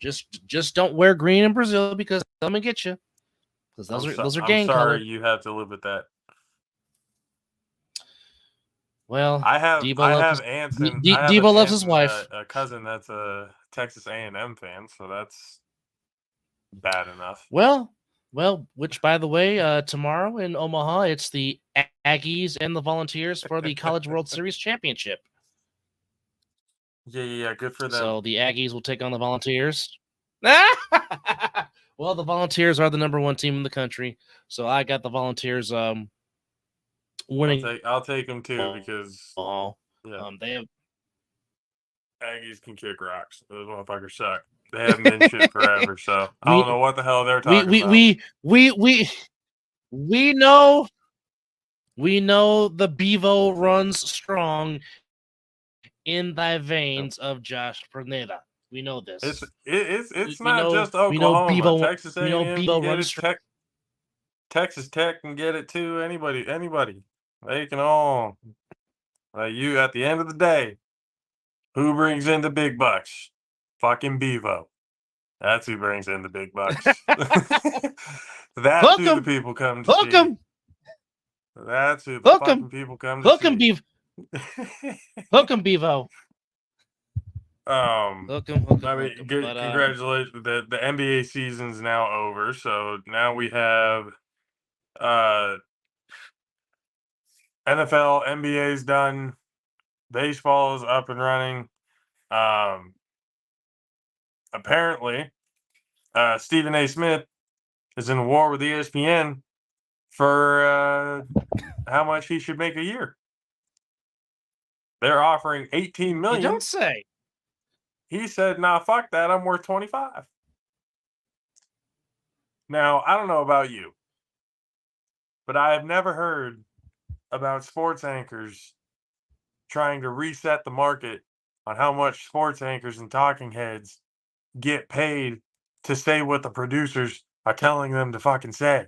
Just don't wear green in Brazil, because I'm gonna get you. Because those are gang color. I'm sorry you have to live with that. Well, I have aunts and Debo loves his wife. A cousin that's a Texas A&M fan, so that's bad enough. Well, which, by the way, tomorrow in Omaha, it's the Aggies and the Volunteers for the College World Series Championship. Yeah, good for them. So the Aggies will take on the Volunteers. Well, the Volunteers are the #1 team in the country, so I got the Volunteers winning. I'll take them too, because they have Aggies can kick rocks. Those motherfuckers suck. They haven't been shit forever, so I don't know what the hell they're talking about. We know the Bevo runs strong in thy veins of Josh Perneda. We know this. It's not just Oklahoma. We know Bevo, Texas A&M can get it. Texas Tech can get it too. Anybody. They can all. You, at the end of the day, who brings in the big bucks? Fucking Bevo. That's who brings in the big bucks. That's who the people come to see. That's who the fucking people come to see. Hook 'em, Bevo. Congratulations. The NBA season's now over, so now we have NFL, NBA's done, baseball is up and running. apparently, Stephen A. Smith is in a war with ESPN for how much he should make a year. They're offering $18 You million. don't say. He said, "Nah, fuck that. I'm worth 25." Now, I don't know about you, but I have never heard about sports anchors trying to reset the market on how much sports anchors and talking heads get paid to say what the producers are telling them to fucking say.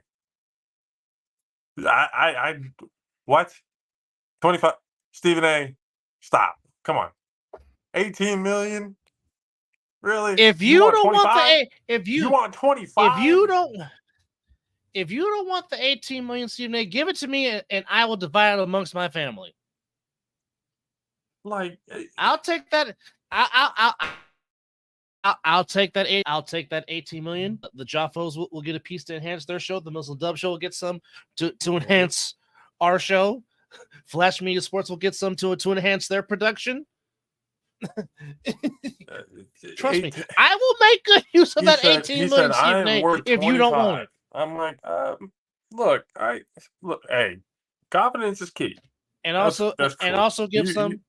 I what? 25 Stephen A. Stop. Come on. 18 million? Really? If You you want don't want 25? the if You you want 25? if you don't want the 18 million, Stephen A, give it to me and I will divide it amongst my family. Like, I'll take that. I'll take that. I'll take that 18 million. The JAFFOs will get a piece to enhance their show. The Muslim Dub Show will get some to enhance our show. Flash Media Sports will get some to enhance their production. Trust me, I will make good use of that 18 million, Stephen A, if you don't want it. I'm like, look, hey, confidence is key. And also, that's cool. and also give some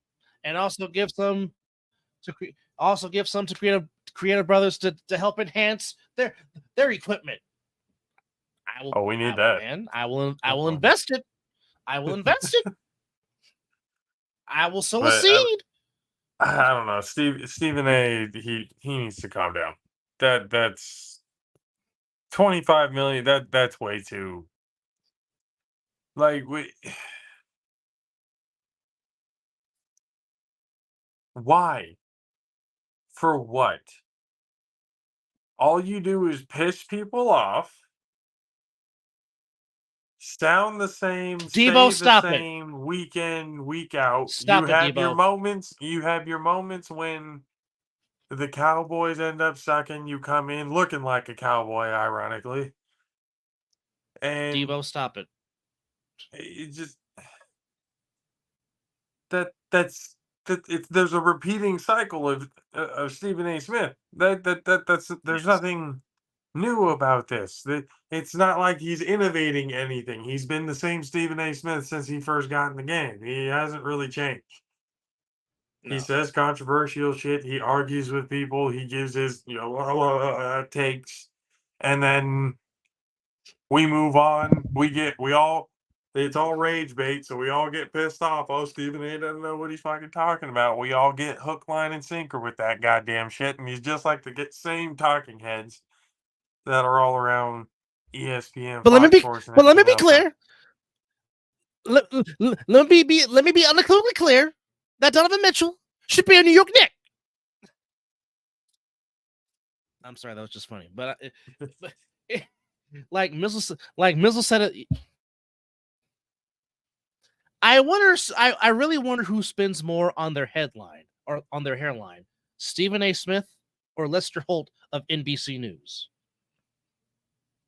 to creative brothers to help enhance their equipment. We need that. Man, I will invest it. I will invest it. I will sow a seed. I don't know. Stephen A. He needs to calm down. That's 25 million. That's way too. Like, why? For what? All you do is piss people off. Sound the same, Debo, say the same, week in, week out. Stop you it, have Debo. your moments. You have your moments when the Cowboys end up sucking. You come in looking like a cowboy, ironically. And Debo, stop it. It just there's a repeating cycle of Stephen A. Smith. There's nothing new about this. It's not like he's innovating anything. He's been the same Stephen A. Smith since he first got in the game. He hasn't really changed. No. He says controversial shit. He argues with people. He gives his takes, and then we move on. It's all rage bait, so we all get pissed off. Oh, Stephen A. doesn't know what he's fucking talking about. We all get hook, line, and sinker with that goddamn shit, and he's just like the same talking heads that are all around ESPN. But let me be clear. Let me be unequivocally clear that Donovan Mitchell should be a New York Knick. I'm sorry, that was just funny, but like Mizzle said it. I really wonder who spends more on their headline or on their hairline, Stephen A. Smith or Lester Holt of NBC News.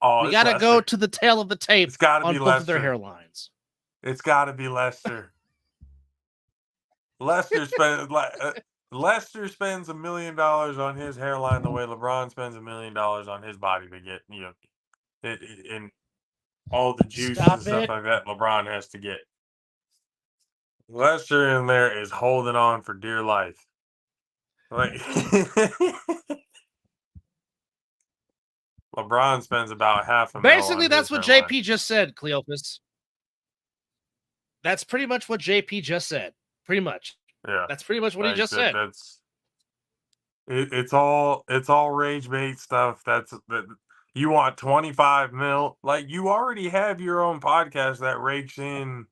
Oh, we gotta go to the tail of the tape on both Lester. of their hairlines. It's gotta be Lester. Lester spends $1 million on his hairline the way LeBron spends $1 million on his body to get in all the juice and stuff like that LeBron has to get. Lester in there is holding on for dear life. Like LeBron spends about $500,000. Basically, that's what JP just said, Cleopas. That's pretty much what JP just said. Pretty much. Yeah. That's pretty much what he just said. It's all rage bait stuff. You want 25 mil. Like, you already have your own podcast that rakes in.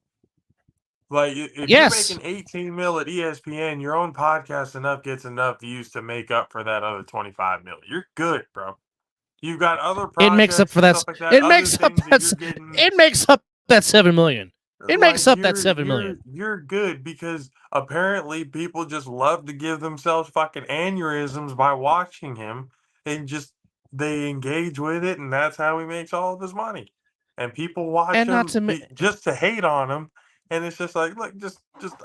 Like, if you're making 18 mil at ESPN, your own podcast gets enough views to make up for that other 25 mil. You're good, bro. You've got other projects. It makes up for that. It makes up that 7 million. It makes up that 7 million. You're good because apparently people just love to give themselves fucking aneurysms by watching him, and they engage with it, and that's how he makes all of his money. And people watch him just to hate on him. And it's just like, look,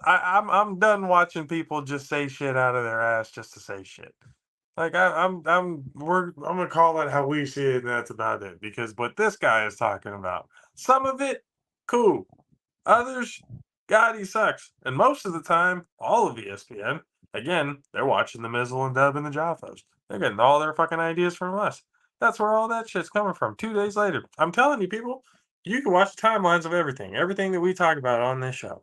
I'm done watching people just say shit out of their ass just to say shit. Like I'm gonna call it how we see it, and that's about it. Because what this guy is talking about, some of it, cool. Others, God, he sucks. And most of the time, all of ESPN, again, they're watching the Mizzle and Dub and the JAFFOs. They're getting all their fucking ideas from us. That's where all that shit's coming from. 2 days later, I'm telling you, people, you can watch the timelines of everything that we talk about on this show.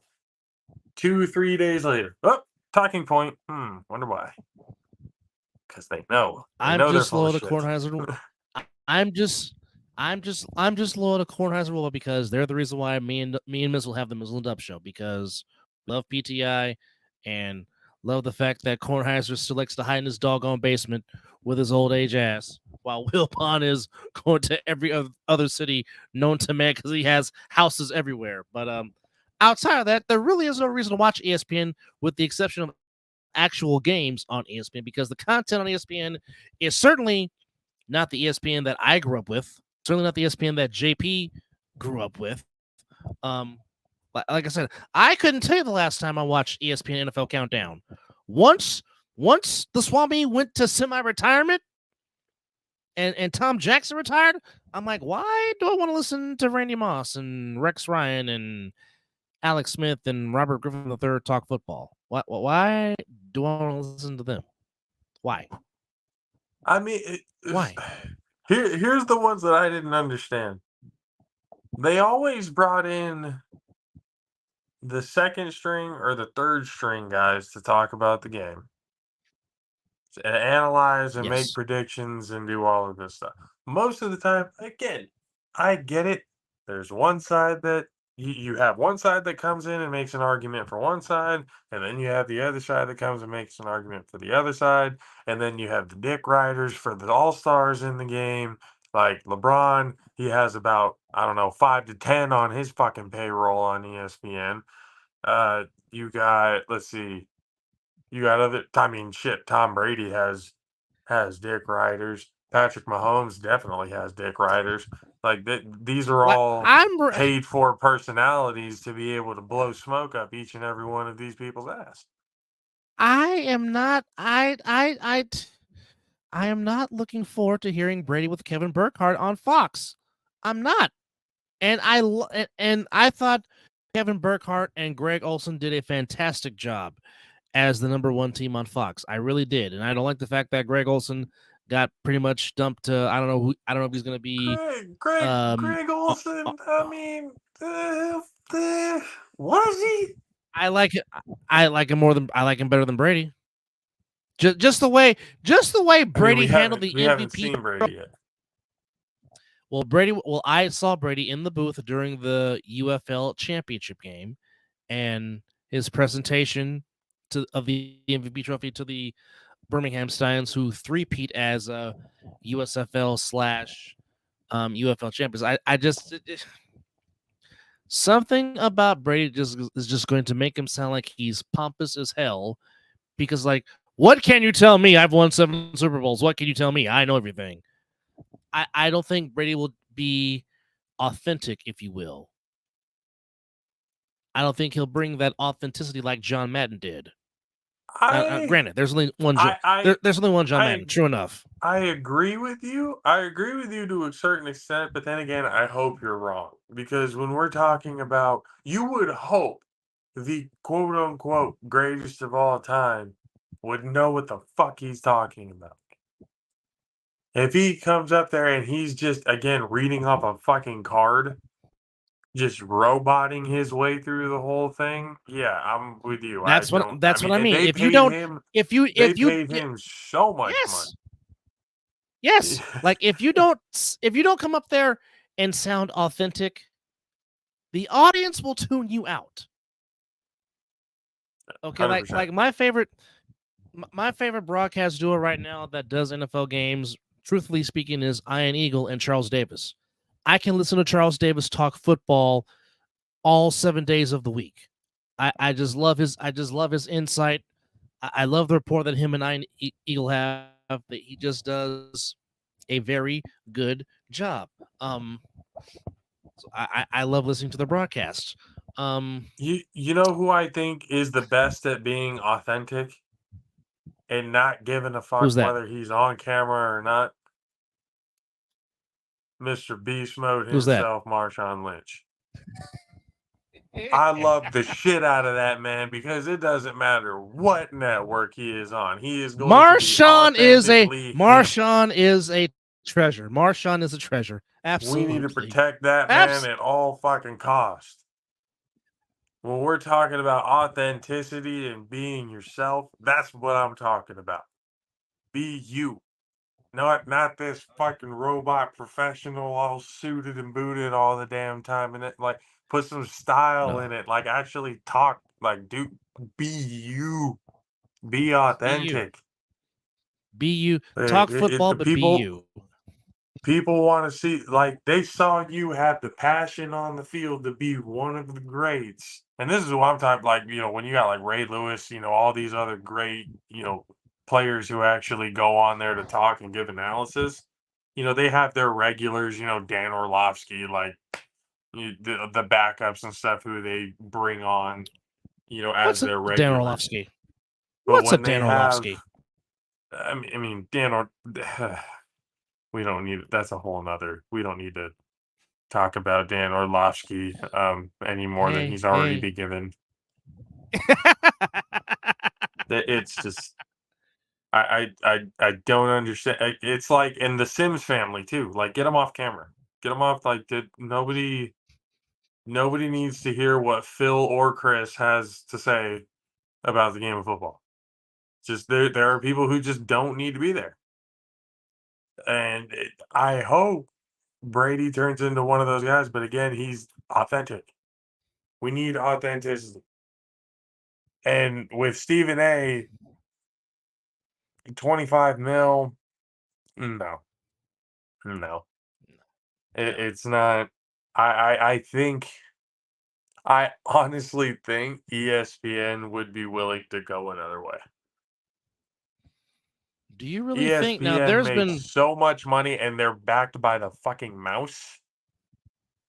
2-3 days later, oh, talking point. Wonder why. Because they know. I'm They're just full loyal of to shit. Kornheiser. I'm just loyal to Kornheiser Rule because they're the reason why me and Miz will have the Mizzle and Dub show, because love PTI and love the fact that Kornheiser still likes to hide in his doggone basement with his old age ass, while Will Pond is going to every other city known to man because he has houses everywhere. But outside of that, there really is no reason to watch ESPN, with the exception of actual games on ESPN, because the content on ESPN is certainly not the ESPN that I grew up with, certainly not the ESPN that JP grew up with. Like I said, I couldn't tell you the last time I watched ESPN NFL Countdown. Once the Swami went to semi-retirement and Tom Jackson retired, I'm like, why do I want to listen to Randy Moss and Rex Ryan and Alex Smith and Robert Griffin III talk football? Why do I want to listen to them? Why? I mean, Why? Here's the ones that I didn't understand. They always brought in the second string or the third string guys to talk about the game, to analyze and make Yes. predictions and do all of this stuff. Most of the time, again, I get it. There's one side that you have one side that comes in and makes an argument for one side, and then you have the other side that comes and makes an argument for the other side, and then you have the dick riders for the all-stars in the game. Like LeBron, he has about, I don't know, 5 to 10 on his fucking payroll on ESPN. You got, let's see, you got other. I mean, shit. Tom Brady has dick riders. Patrick Mahomes definitely has dick riders. Like these are all paid for personalities to be able to blow smoke up each and every one of these people's ass. I am not. I am not looking forward to hearing Brady with Kevin Burkhardt on Fox. I'm not. And I thought Kevin Burkhardt and Greg Olson did a fantastic job as the number one team on Fox. I really did. And I don't like the fact that Greg Olson got pretty much dumped to, I don't know if he's going to be Greg Olson. I mean, what is he? I like him better than Brady. Just the way Brady handled the MVP. We haven't seen Brady yet. Well, I saw Brady in the booth during the UFL championship game, and his presentation of the MVP trophy to the Birmingham Stallions, who three-peat as USFL / UFL champions. I just something about Brady is just going to make him sound like he's pompous as hell, because like, what can you tell me? I've won 7 Super Bowls. What can you tell me? I know everything. I don't think Brady will be authentic, if you will. I don't think he'll bring that authenticity like John Madden did. Granted, there's only one. There's only one John Madden. True enough. I agree with you. I agree with you to a certain extent, but then again, I hope you're wrong, because when we're talking about, you would hope the quote unquote greatest of all time would know what the fuck he's talking about. If he comes up there and he's just, again, reading off a fucking card, just roboting his way through the whole thing, yeah, I'm with you. That's what I mean. They If paid you paid him so much money. Yes. Like if you don't come up there and sound authentic, the audience will tune you out. Okay, 100%. like my favorite broadcast duo right now that does NFL games, truthfully speaking, is Ian Eagle and Charles Davis. I can listen to Charles Davis talk football all 7 days of the week. I just love his insight. I love the rapport that him and Ian Eagle have. That he just does a very good job. So I love listening to the broadcast. You know who I think is the best at being authentic? and not giving a fuck Who's that? whether he's on camera or not. Mr. Beast Mode Who's that? himself, Marshawn Lynch. I love the shit out of that man because it doesn't matter what network he is on. He is going Marshawn to be authentically him. Marshawn is a treasure. Marshawn is a treasure. Absolutely. We need to protect that man at all fucking costs. When we're talking about authenticity and being yourself, that's what I'm talking about. Be you. Not this fucking robot professional all suited and booted all the damn time and it like put some style in it. Like actually talk like dude, be you. Be authentic. Be you. Talk football, but be you. People want to see like they saw you have the passion on the field to be one of the greats. And this is what I'm talking like, when you got like Ray Lewis, all these other great, players who actually go on there to talk and give analysis. They have their regulars, Dan Orlovsky, like the backups and stuff who they bring on, as their regulars. Dan Orlovsky? What's a Dan Orlovsky? I mean, we don't need that's a whole nother. We don't need to talk about Dan Orlovsky any more than he's already been given. It's just. I don't understand. It's like in the Sims family too. Like, get them off camera. Get them off. Like, nobody needs to hear what Phil or Chris has to say about the game of football. Just there are people who just don't need to be there. And I hope Brady turns into one of those guys. But again, he's authentic. We need authenticity. And with Stephen A. 25 mil, no. It's not. I honestly think ESPN would be willing to go another way. Do you really ESPN think now there's been so much money and they're backed by the fucking mouse?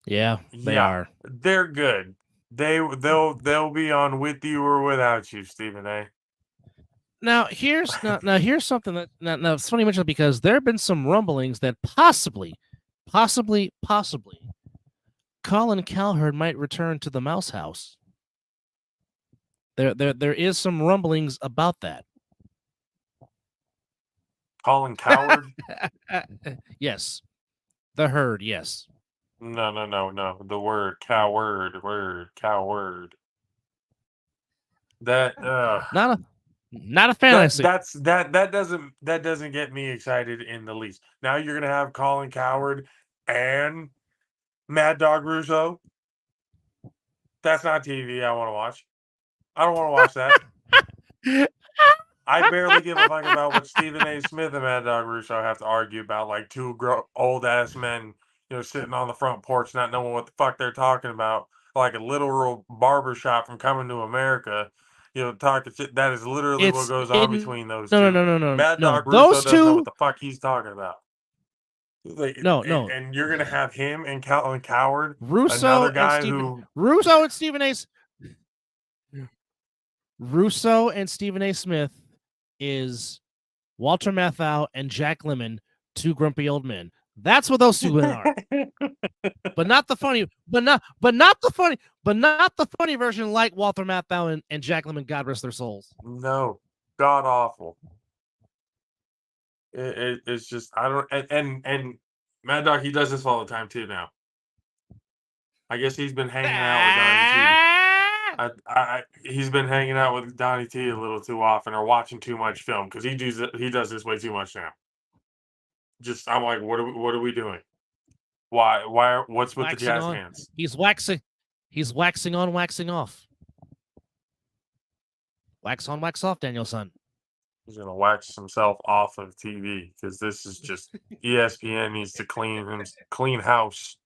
Yeah, they are. They're good. They'll be on with you or without you, Stephen A. Now here's something that now it's funny you mention because there have been some rumblings that possibly, Colin Cowherd might return to the Mouse House. There is some rumblings about that. Colin Cowherd? Yes, the herd. Yes. No. The word coward. That Not a fantasy. That doesn't get me excited in the least. Now you're gonna have Colin Cowherd and Mad Dog Russo. That's not TV I want to watch. I don't want to watch that. I barely give a fuck about what Stephen A. Smith and Mad Dog Russo have to argue about, like two old ass men, sitting on the front porch not knowing what the fuck they're talking about, like a literal barbershop from Coming to America. Talking shit. That is literally what goes on between those two. No. Mad Dog Russo doesn't know what the fuck he's talking about. No. And you're gonna have him and Colin Cowherd, Russo another guy Russo and Stephen A. Smith is Walter Matthau and Jack Lemmon, two grumpy old men. That's what those two men are. but not the funny version like Walter Matthau and Jack Lemmon, God rest their souls. No, god awful. It's just I don't and Mad Dog, he does this all the time too now. I guess he's been hanging out with Donnie T. He's been hanging out with Donnie T a little too often or watching too much film because he does this way too much now. Just I'm like, what are we doing? Why what's with the jazz hands? He's waxing on, waxing off. Wax on, wax off, Daniel-san. He's gonna wax himself off of TV because this is just ESPN needs to clean house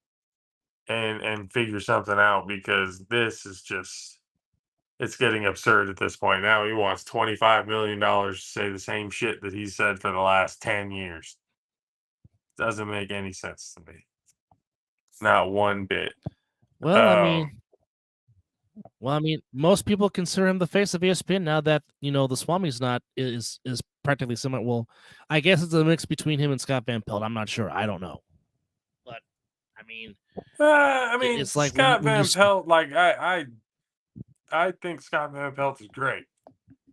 and figure something out because this is just it's getting absurd at this point. Now he wants $25 million to say the same shit that he said for the last 10 years. Doesn't make any sense to me. Not one bit. Well, I mean, Well, I mean, most people consider him the face of ESPN now that the Swami's not is practically similar. Well, I guess it's a mix between him and Scott Van Pelt. I'm not sure. I don't know, but I mean, it's like Scott when you Van Pelt, like I think Scott Van Pelt is great.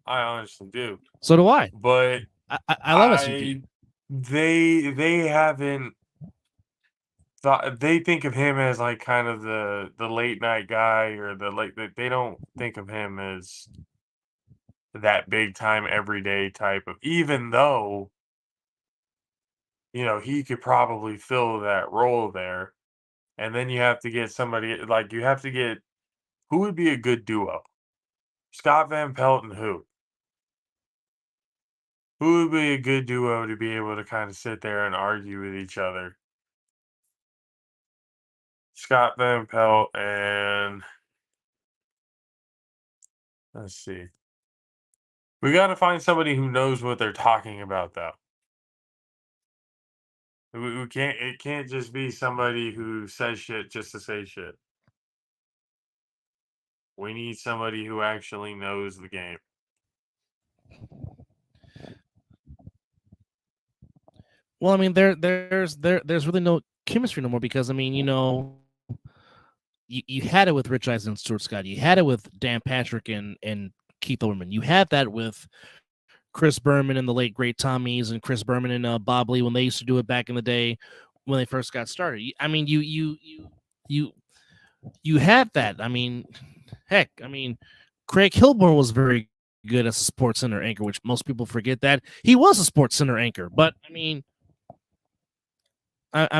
I honestly do. So do I. But I love SVP. They haven't thought, they think of him as like kind of the late night guy, or they don't think of him as that big time everyday type of, even though he could probably fill that role there. And then you have to get somebody, like, you have to get, who would be a good duo? Scott Van Pelt and who? Who would be a good duo to be able to kind of sit there and argue with each other? Scott Van Pelt and, let's see. We got to find somebody who knows what they're talking about, though. We can't. It can't just be somebody who says shit just to say shit. We need somebody who actually knows the game. Well, I mean, there's really no chemistry no more because I mean, you had it with Rich Eisen and Stuart Scott. You had it with Dan Patrick and Keith Olbermann. You had that with Chris Berman and the late great Tommies and Chris Berman and Bob Lee when they used to do it back in the day when they first got started. I mean, you had that. I mean, heck, I mean, Craig Kilborn was very good as a Sports Center anchor, which most people forget that he was a Sports Center anchor. But I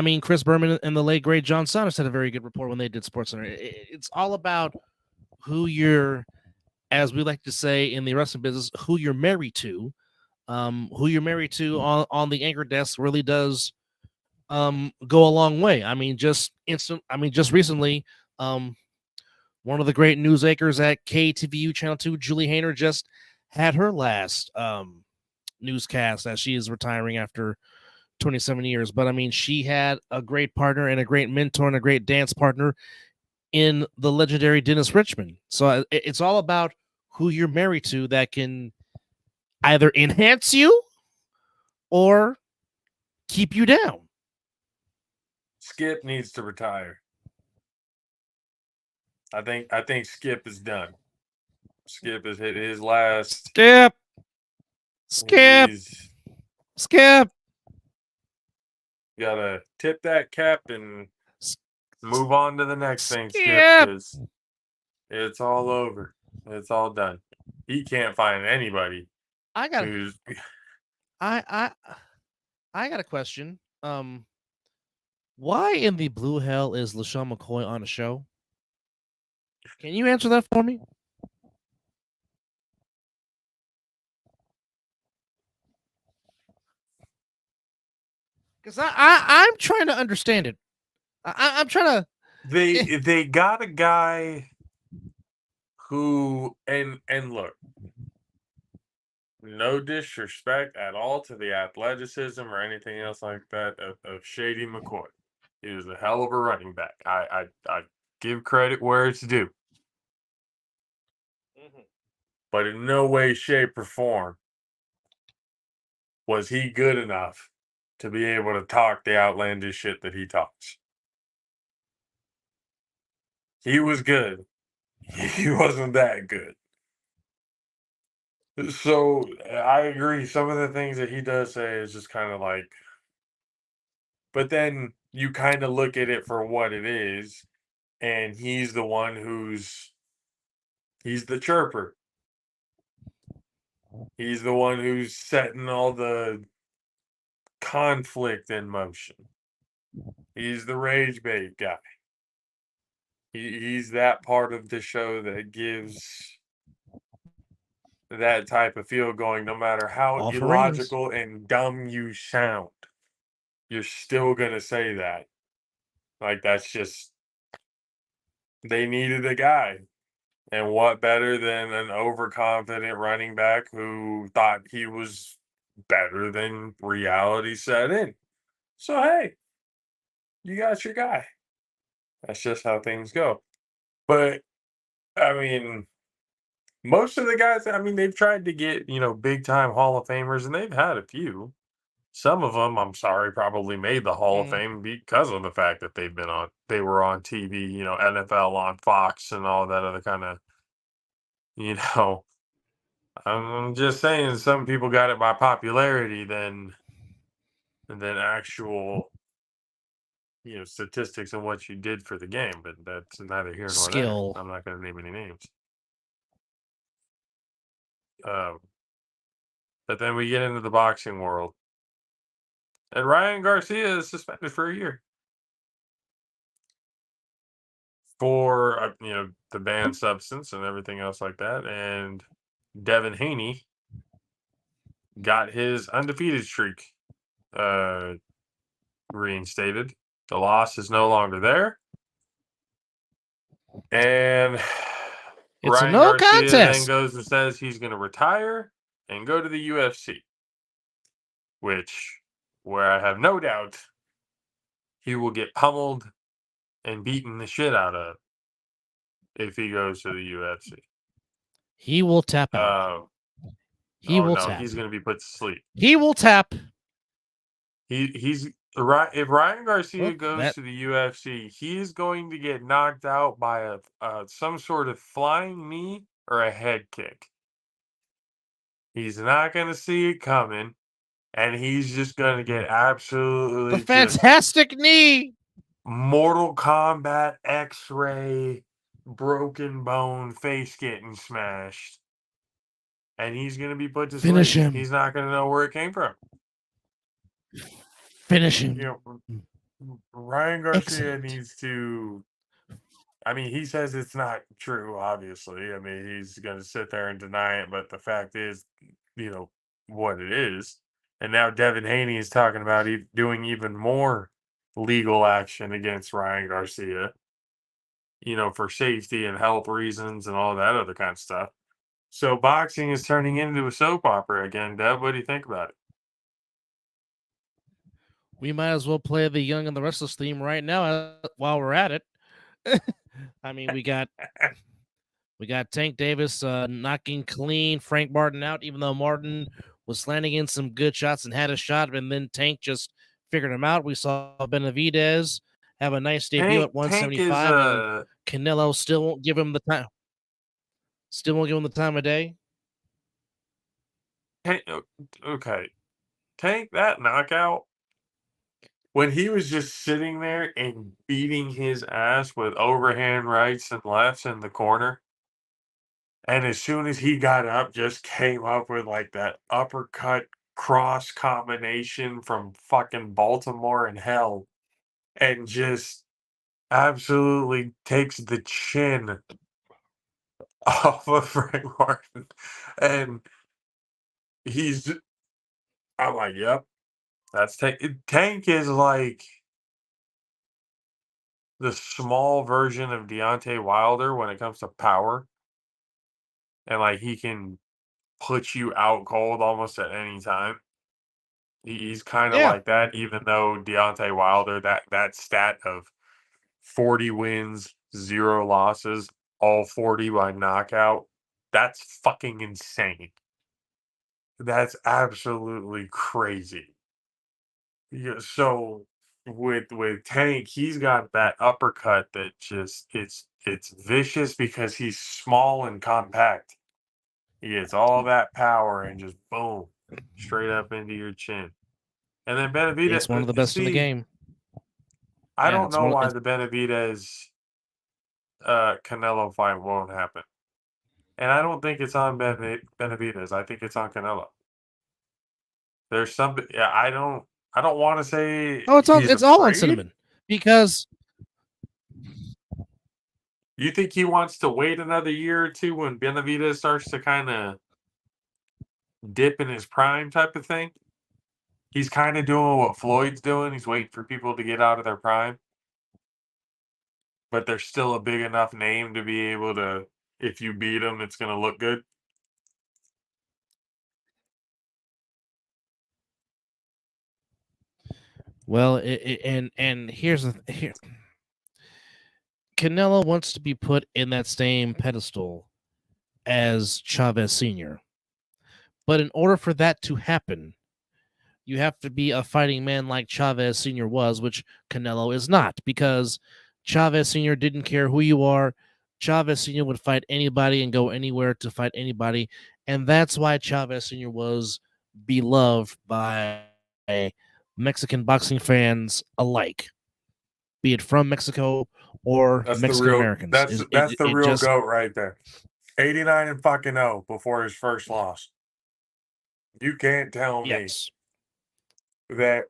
mean, Chris Berman and the late great John Saunders had a very good rapport when they did Sports Center. It's all about who you're, as we like to say in the wrestling business, who you're married to. Who you're married to on the anchor desk really does go a long way. I mean, just recently, one of the great news anchors at KTVU Channel 2, Julie Hayner, just had her last newscast as she is retiring after 27 years. But I mean, she had a great partner and a great mentor and a great dance partner in the legendary Dennis Richmond. So it's all about who you're married to that can either enhance you or keep you down. Skip needs to retire. I think Skip is done. Skip has hit his last. Skip. Gotta tip that cap and move on to the next thing, Skip, because it's all over. It's all done. He can't find anybody. I got a question. Why in the blue hell is LaShawn McCoy on a show? Can you answer that for me? Because I'm trying to understand it. I'm trying to. They got a guy who, and look, no disrespect at all to the athleticism or anything else like that of Shady McCoy. He was a hell of a running back. I give credit where it's due. But in no way, shape, or form was he good enough to be able to talk the outlandish shit that he talks. He was good. He wasn't that good. So I agree. Some of the things that he does say is just kind of like, but then you kind of look at it for what it is, and he's the one he's the chirper. He's the one who's setting all the conflict in motion. He's the rage bait guy. He's that part of the show that gives that type of feel going, no matter how All for illogical and dumb you sound. You're still going to say that. Like, that's just, they needed a guy. And what better than an overconfident running back who thought he was better than reality set in? So, hey, you got your guy. That's just how things go. But I mean, most of the guys, I mean, they've tried to get, big time Hall of Famers, and they've had a few. Some of them, I'm sorry, probably made the Hall of Fame because of the fact that they were on TV, NFL on Fox and all that other kind of, you know. I'm just saying, some people got it by popularity than actual, statistics and what you did for the game. But that's neither here nor there. skill. I'm not going to name any names. Um, but then we get into the boxing world, and Ryan Garcia is suspended for a year for the banned substance and everything else like that. And Devin Haney got his undefeated streak reinstated. The loss is no longer there. And It's a Ryan no Garcia then contest. goes and says he's going to retire and go to the UFC, where I have no doubt he will get pummeled and beaten the shit out of if he goes to the UFC. He will tap out. He will no, tap. he's going to be put to sleep. He will tap. If Ryan Garcia goes to the UFC, he is going to get knocked out by some sort of flying knee or a head kick. He's not going to see it coming, and he's just going to get absolutely The fantastic knee. Mortal Kombat X-ray broken bone face getting smashed. And he's going to be put to Finish sleep. him. He's not going to know where it came from. Finish him. Ryan Garcia needs to. I mean, he says it's not true, obviously. I mean, he's going to sit there and deny it, but the fact is, what it is. And now Devin Haney is talking about doing even more legal action against Ryan Garcia, for safety and health reasons and all that other kind of stuff. So boxing is turning into a soap opera again. Deb, what do you think about it? We might as well play the Young and the Restless theme right now while we're at it. I mean, we got Tank Davis knocking clean Frank Martin out, even though Martin was landing in some good shots and had a shot, and then Tank just figured him out. We saw Benavidez have a nice debut at 175, and Canelo still won't give him the time. Still won't give him the time of day. Okay. Tank, that knockout, when he was just sitting there and beating his ass with overhand rights and lefts in the corner, and as soon as he got up, just came up with like that uppercut cross combination from fucking Baltimore and hell, and just absolutely takes the chin off of Frank Martin. And I'm like, yep, that's Tank. Tank is like the small version of Deontay Wilder when it comes to power. And like he can put you out cold almost at any time. He's kind of like that, even though Deontay Wilder, that stat of 40 wins, 0 losses, all 40 by knockout, that's fucking insane. That's absolutely crazy. Yeah, so with Tank, he's got that uppercut that just it's vicious because he's small and compact. He gets all that power and just boom, straight up into your chin. And then Benavidez, It's one of the best in the game. I don't know why the Benavidez Canelo fight won't happen. And I don't think it's on Benavidez. I think it's on Canelo. There's something. Yeah, I don't want to say. Oh, it's all on Cinnamon because. You think he wants to wait another year or two when Benavidez starts to kind of dip in his prime type of thing? He's kind of doing what Floyd's doing. He's waiting for people to get out of their prime. But they're still a big enough name to be able to, if you beat them, it's going to look good. Well, and here's here. Canelo wants to be put in that same pedestal as Chavez Sr. But in order for that to happen, you have to be a fighting man like Chavez Sr. was, which Canelo is not, because Chavez Sr. didn't care who you are. Chavez Sr. would fight anybody and go anywhere to fight anybody. And that's why Chavez Sr. was beloved by Mexican boxing fans alike, be it from Mexico or That's the Mexican real. Americans. That's the It real just, goat right there. 89 and fucking 0 before his first loss. You can't tell me yes. that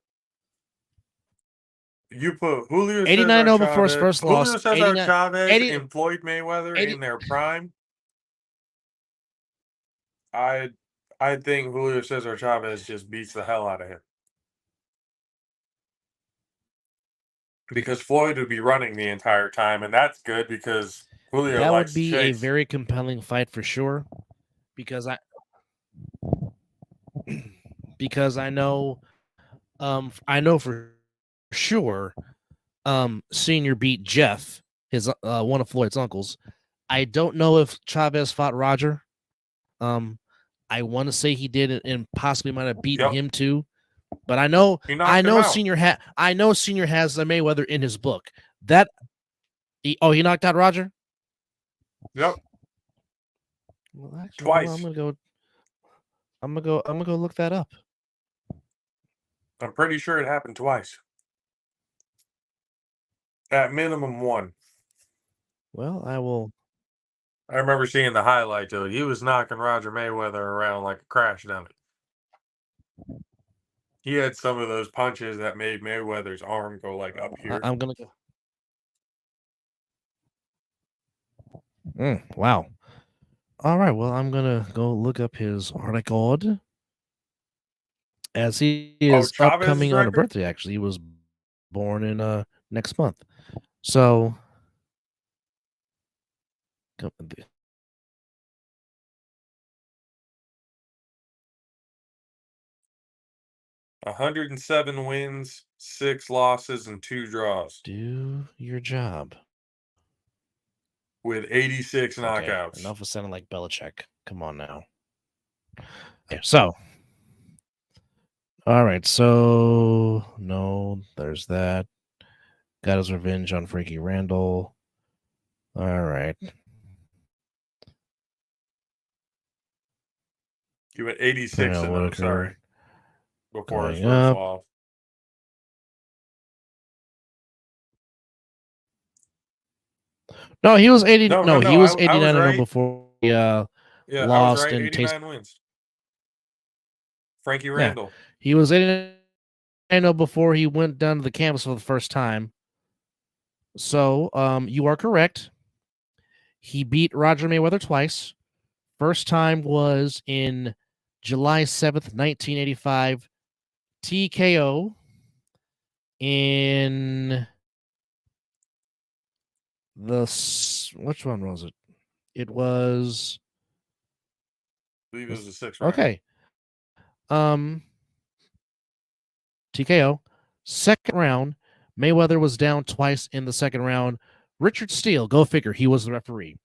you put Julio 89 Cesar before his Chavez, first Julio loss. Cesar 89, Chavez 80, and Floyd Mayweather 80, in their prime. I think Julio Cesar Chavez just beats the hell out of him. Because Floyd would be running the entire time, and that's good because Julio that likes would to be a chase. very compelling fight for sure, because I know for sure Senior beat Jeff, his one of Floyd's uncles. I don't know if Chavez fought Roger. I want to say he did, and possibly might have beaten him too. But I know He knocked him out. Senior has the Mayweather in his book. That he knocked out Roger. Yep. Well, actually, Twice. I'm gonna go look that up. I'm pretty sure it happened twice. At minimum one. Well, I will. I remember seeing the highlight to it. He was knocking Roger Mayweather around like a crash dummy. He had some of those punches that made Mayweather's arm go like up here. I'm gonna go. Wow. All right. Well, I'm gonna go look up his record, as he is Chavez's upcoming on a record? birthday. Actually, he was born in next month. So 107 wins, 6 losses, and 2 draws. do your job. With 86 Okay, knockouts. enough of sounding like Belichick. Come on now. Okay, so, all right. So no, there's that. Got his revenge on Frankie Randall. All right. He went 86 Pernell and Whitaker. sorry. Before his Going first up. loss. No, he was 80. No, he was I was 89 right. before he Yeah, I was lost right. and 89 wins. Frankie Randall. He was 89 before he went down to the campus for the first time. So, you are correct. He beat Roger Mayweather twice. First time was in July 7th, 1985, TKO in which one was it? It was, I believe it was the 6th round. okay. TKO. Second round, Mayweather was down twice in the second round. Richard Steele, go figure, he was the referee.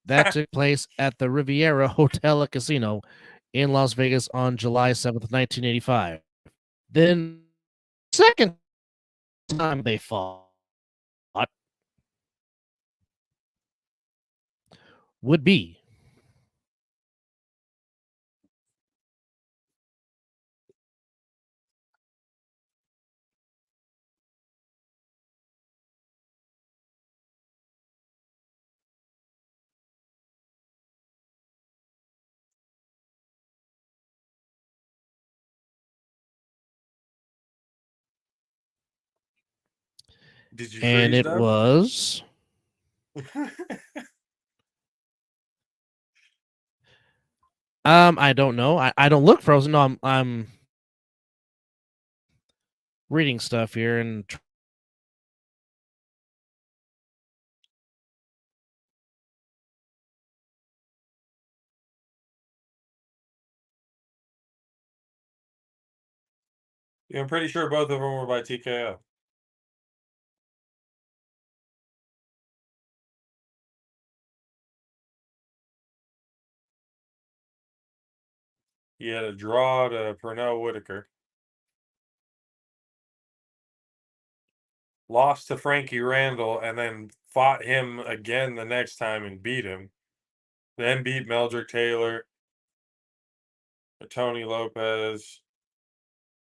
That took place at the Riviera Hotel and Casino in Las Vegas on July 7th, 1985. Then, second time they fought would be Did you and freeze it them? was I don't know. I don't look frozen. No, I'm reading stuff here and Yeah, I'm pretty sure both of them were by TKO. He had a draw to Pernell Whitaker. Lost to Frankie Randall, and then fought him again the next time and beat him. Then beat Meldrick Taylor, Tony Lopez,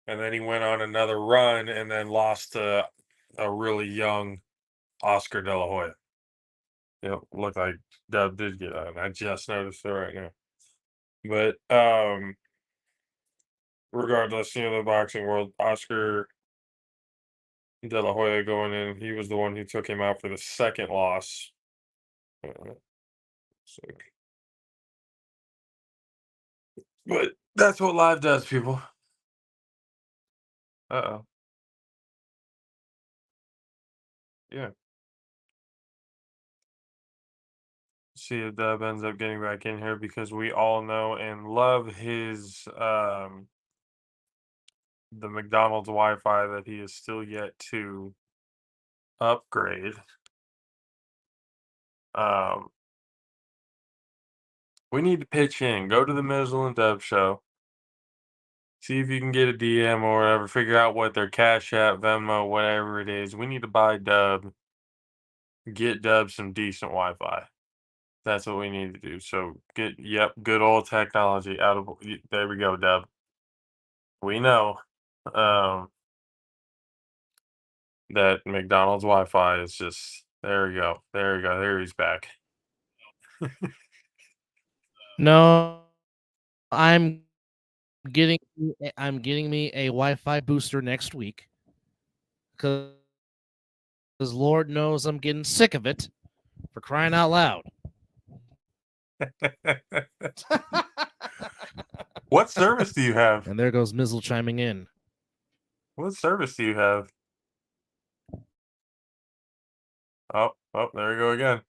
and then he went on another run and then lost to a really young Oscar De La Hoya. Looked like Dub did get on. I just noticed it right now. But regardless, the boxing world, Oscar De La Hoya going in, he was the one who took him out for the second loss. But that's what live does, people. Uh-oh. Yeah. See if Dub ends up getting back in here because we all know and love his the McDonald's Wi-Fi that he is still yet to upgrade. We need to pitch in. Go to the Mizzle and Dub show. See if you can get a DM or whatever. Figure out what their Cash App, Venmo, whatever it is. We need to buy Dub. Get Dub some decent Wi-Fi. That's what we need to do. So good old technology out of there we go, Dub. We know that McDonald's Wi-Fi is just there we go. There we go. There he's back. No, I'm getting me a Wi-Fi booster next week because Lord knows I'm getting sick of it, for crying out loud. What service do you have? And there goes Mizzle chiming in. What service do you have? Oh, there we go again.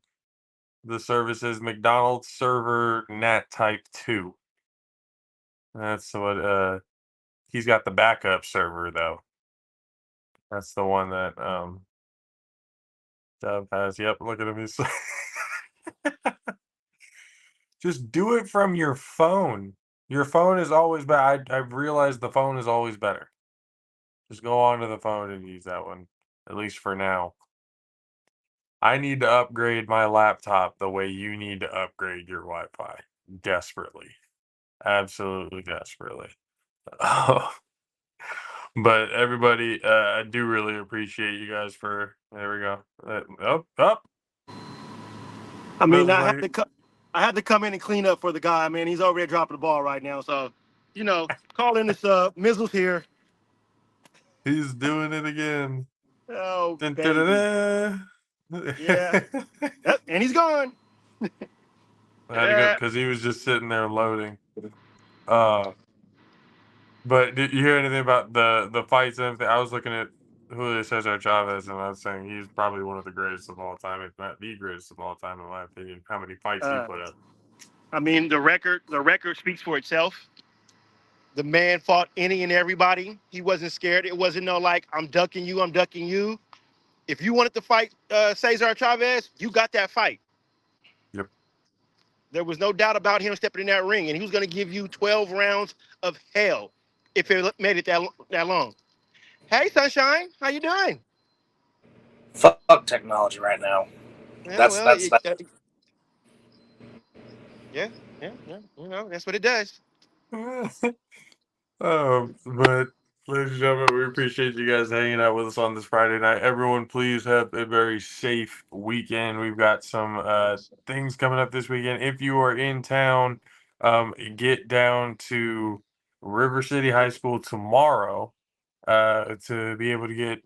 The service is McDonald's server NAT type 2. That's what he's got the backup server though. That's the one that Dub has. Yep, look at him. He's just do it from your phone. Your phone is always better. I've realized the phone is always better. Just go onto the phone and use that one, at least for now. I need to upgrade my laptop the way you need to upgrade your Wi-Fi. Desperately. Absolutely desperately. But everybody, I do really appreciate you guys for. There we go. Up. I mean, I had to come in and clean up for the guy. Man, he's over there dropping the ball right now. So, call in this Mizzle's here. He's doing it again. Oh, Dun, baby. Yeah. Yep, and he's gone. I had to go because he was just sitting there loading. But did you hear anything about the fights and everything? I was looking at Julio Cesar Chavez, and I was saying he's probably one of the greatest of all time, if not the greatest of all time, in my opinion. How many fights he put up? I mean, the record speaks for itself. The man fought any and everybody. He wasn't scared. It wasn't no like, I'm ducking you. If you wanted to fight Cesar Chavez, you got that fight. Yep. There was no doubt about him stepping in that ring, and he was going to give you 12 rounds of hell if it made it that long. Hey, Sunshine, how you doing? Fuck technology right now. Yeah, That's yeah. That's what it does. But ladies and gentlemen, we appreciate you guys hanging out with us on this Friday night. Everyone, please have a very safe weekend. We've got some things coming up this weekend. If you are in town, get down to River City High School tomorrow to be able to get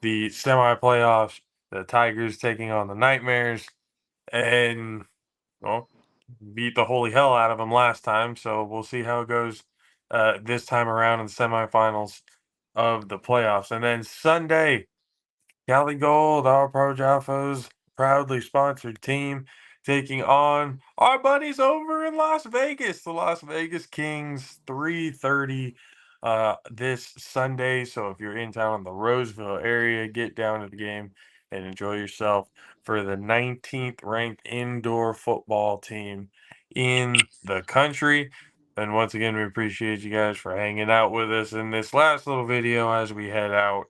the semi-playoffs, the Tigers taking on the Nightmares, and beat the holy hell out of them last time. So we'll see how it goes this time around in the semifinals of the playoffs. And then Sunday, Cali Gold, our Pro JAFFOs, proudly sponsored team, taking on our buddies over in Las Vegas, the Las Vegas Kings, 3:30 this Sunday. So if you're in town in the Roseville area, get down to the game and enjoy yourself for the 19th ranked indoor football team in the country. And once again, we appreciate you guys for hanging out with us in this last little video as we head out.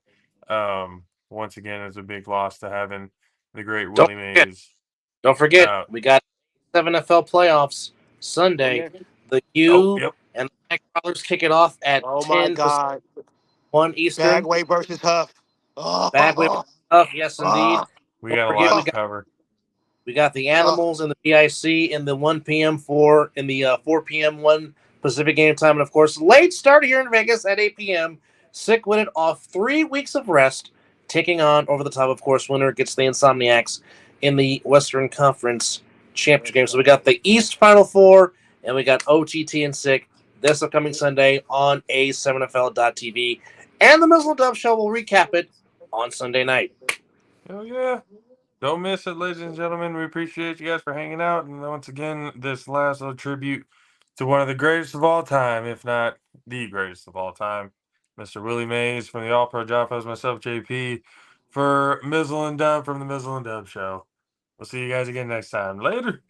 Once again, it's a big loss to having the great Willie Mays. Don't forget, we got 7 NFL playoffs Sunday. The U and the Nightcrawlers kick it off at 10 1 Eastern. Bagway versus Huff. Bagway versus Huff, yes, indeed. We got a lot to cover. We got the Animals and the BIC in the 1 p.m. 4 p.m. 1 Pacific game time. And, of course, late start here in Vegas at 8 p.m. Sick with it off 3 weeks of rest. Taking on over the top, of course, winner gets the Insomniacs in the Western Conference Championship game. So we got the East Final Four, and we got OTT and Sick this upcoming Sunday on A7FL.TV. And the Mizzle Dub Show will recap it on Sunday night. Hell yeah. Don't miss it, ladies and gentlemen. We appreciate you guys for hanging out. And once again, this last little tribute to one of the greatest of all time, if not the greatest of all time, Mr. Willie Mays from the All-Pro JAFFOs, myself, JP, for Mizzle and Dub from the Mizzle and Dub Show. We'll see you guys again next time. Later.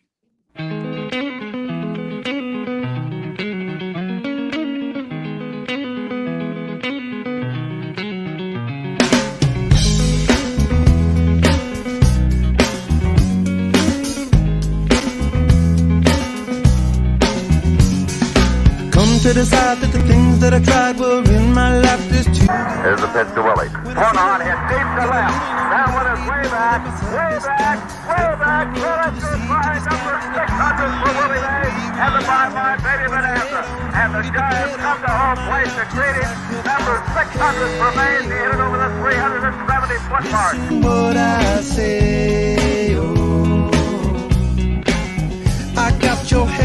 To decide that the things that I tried were in my life just too. Here's the pitch to Willie. Swung on, hit deep to left. That one is way back, way back, way back. Pulitzer by number 600 for Willie Mays. And the bye-bye Baby Bonanza. And the Giants come to home plate to greet him. Number 600 for Mays. He hit it over the 370-foot mark. What I say, oh, I got your head.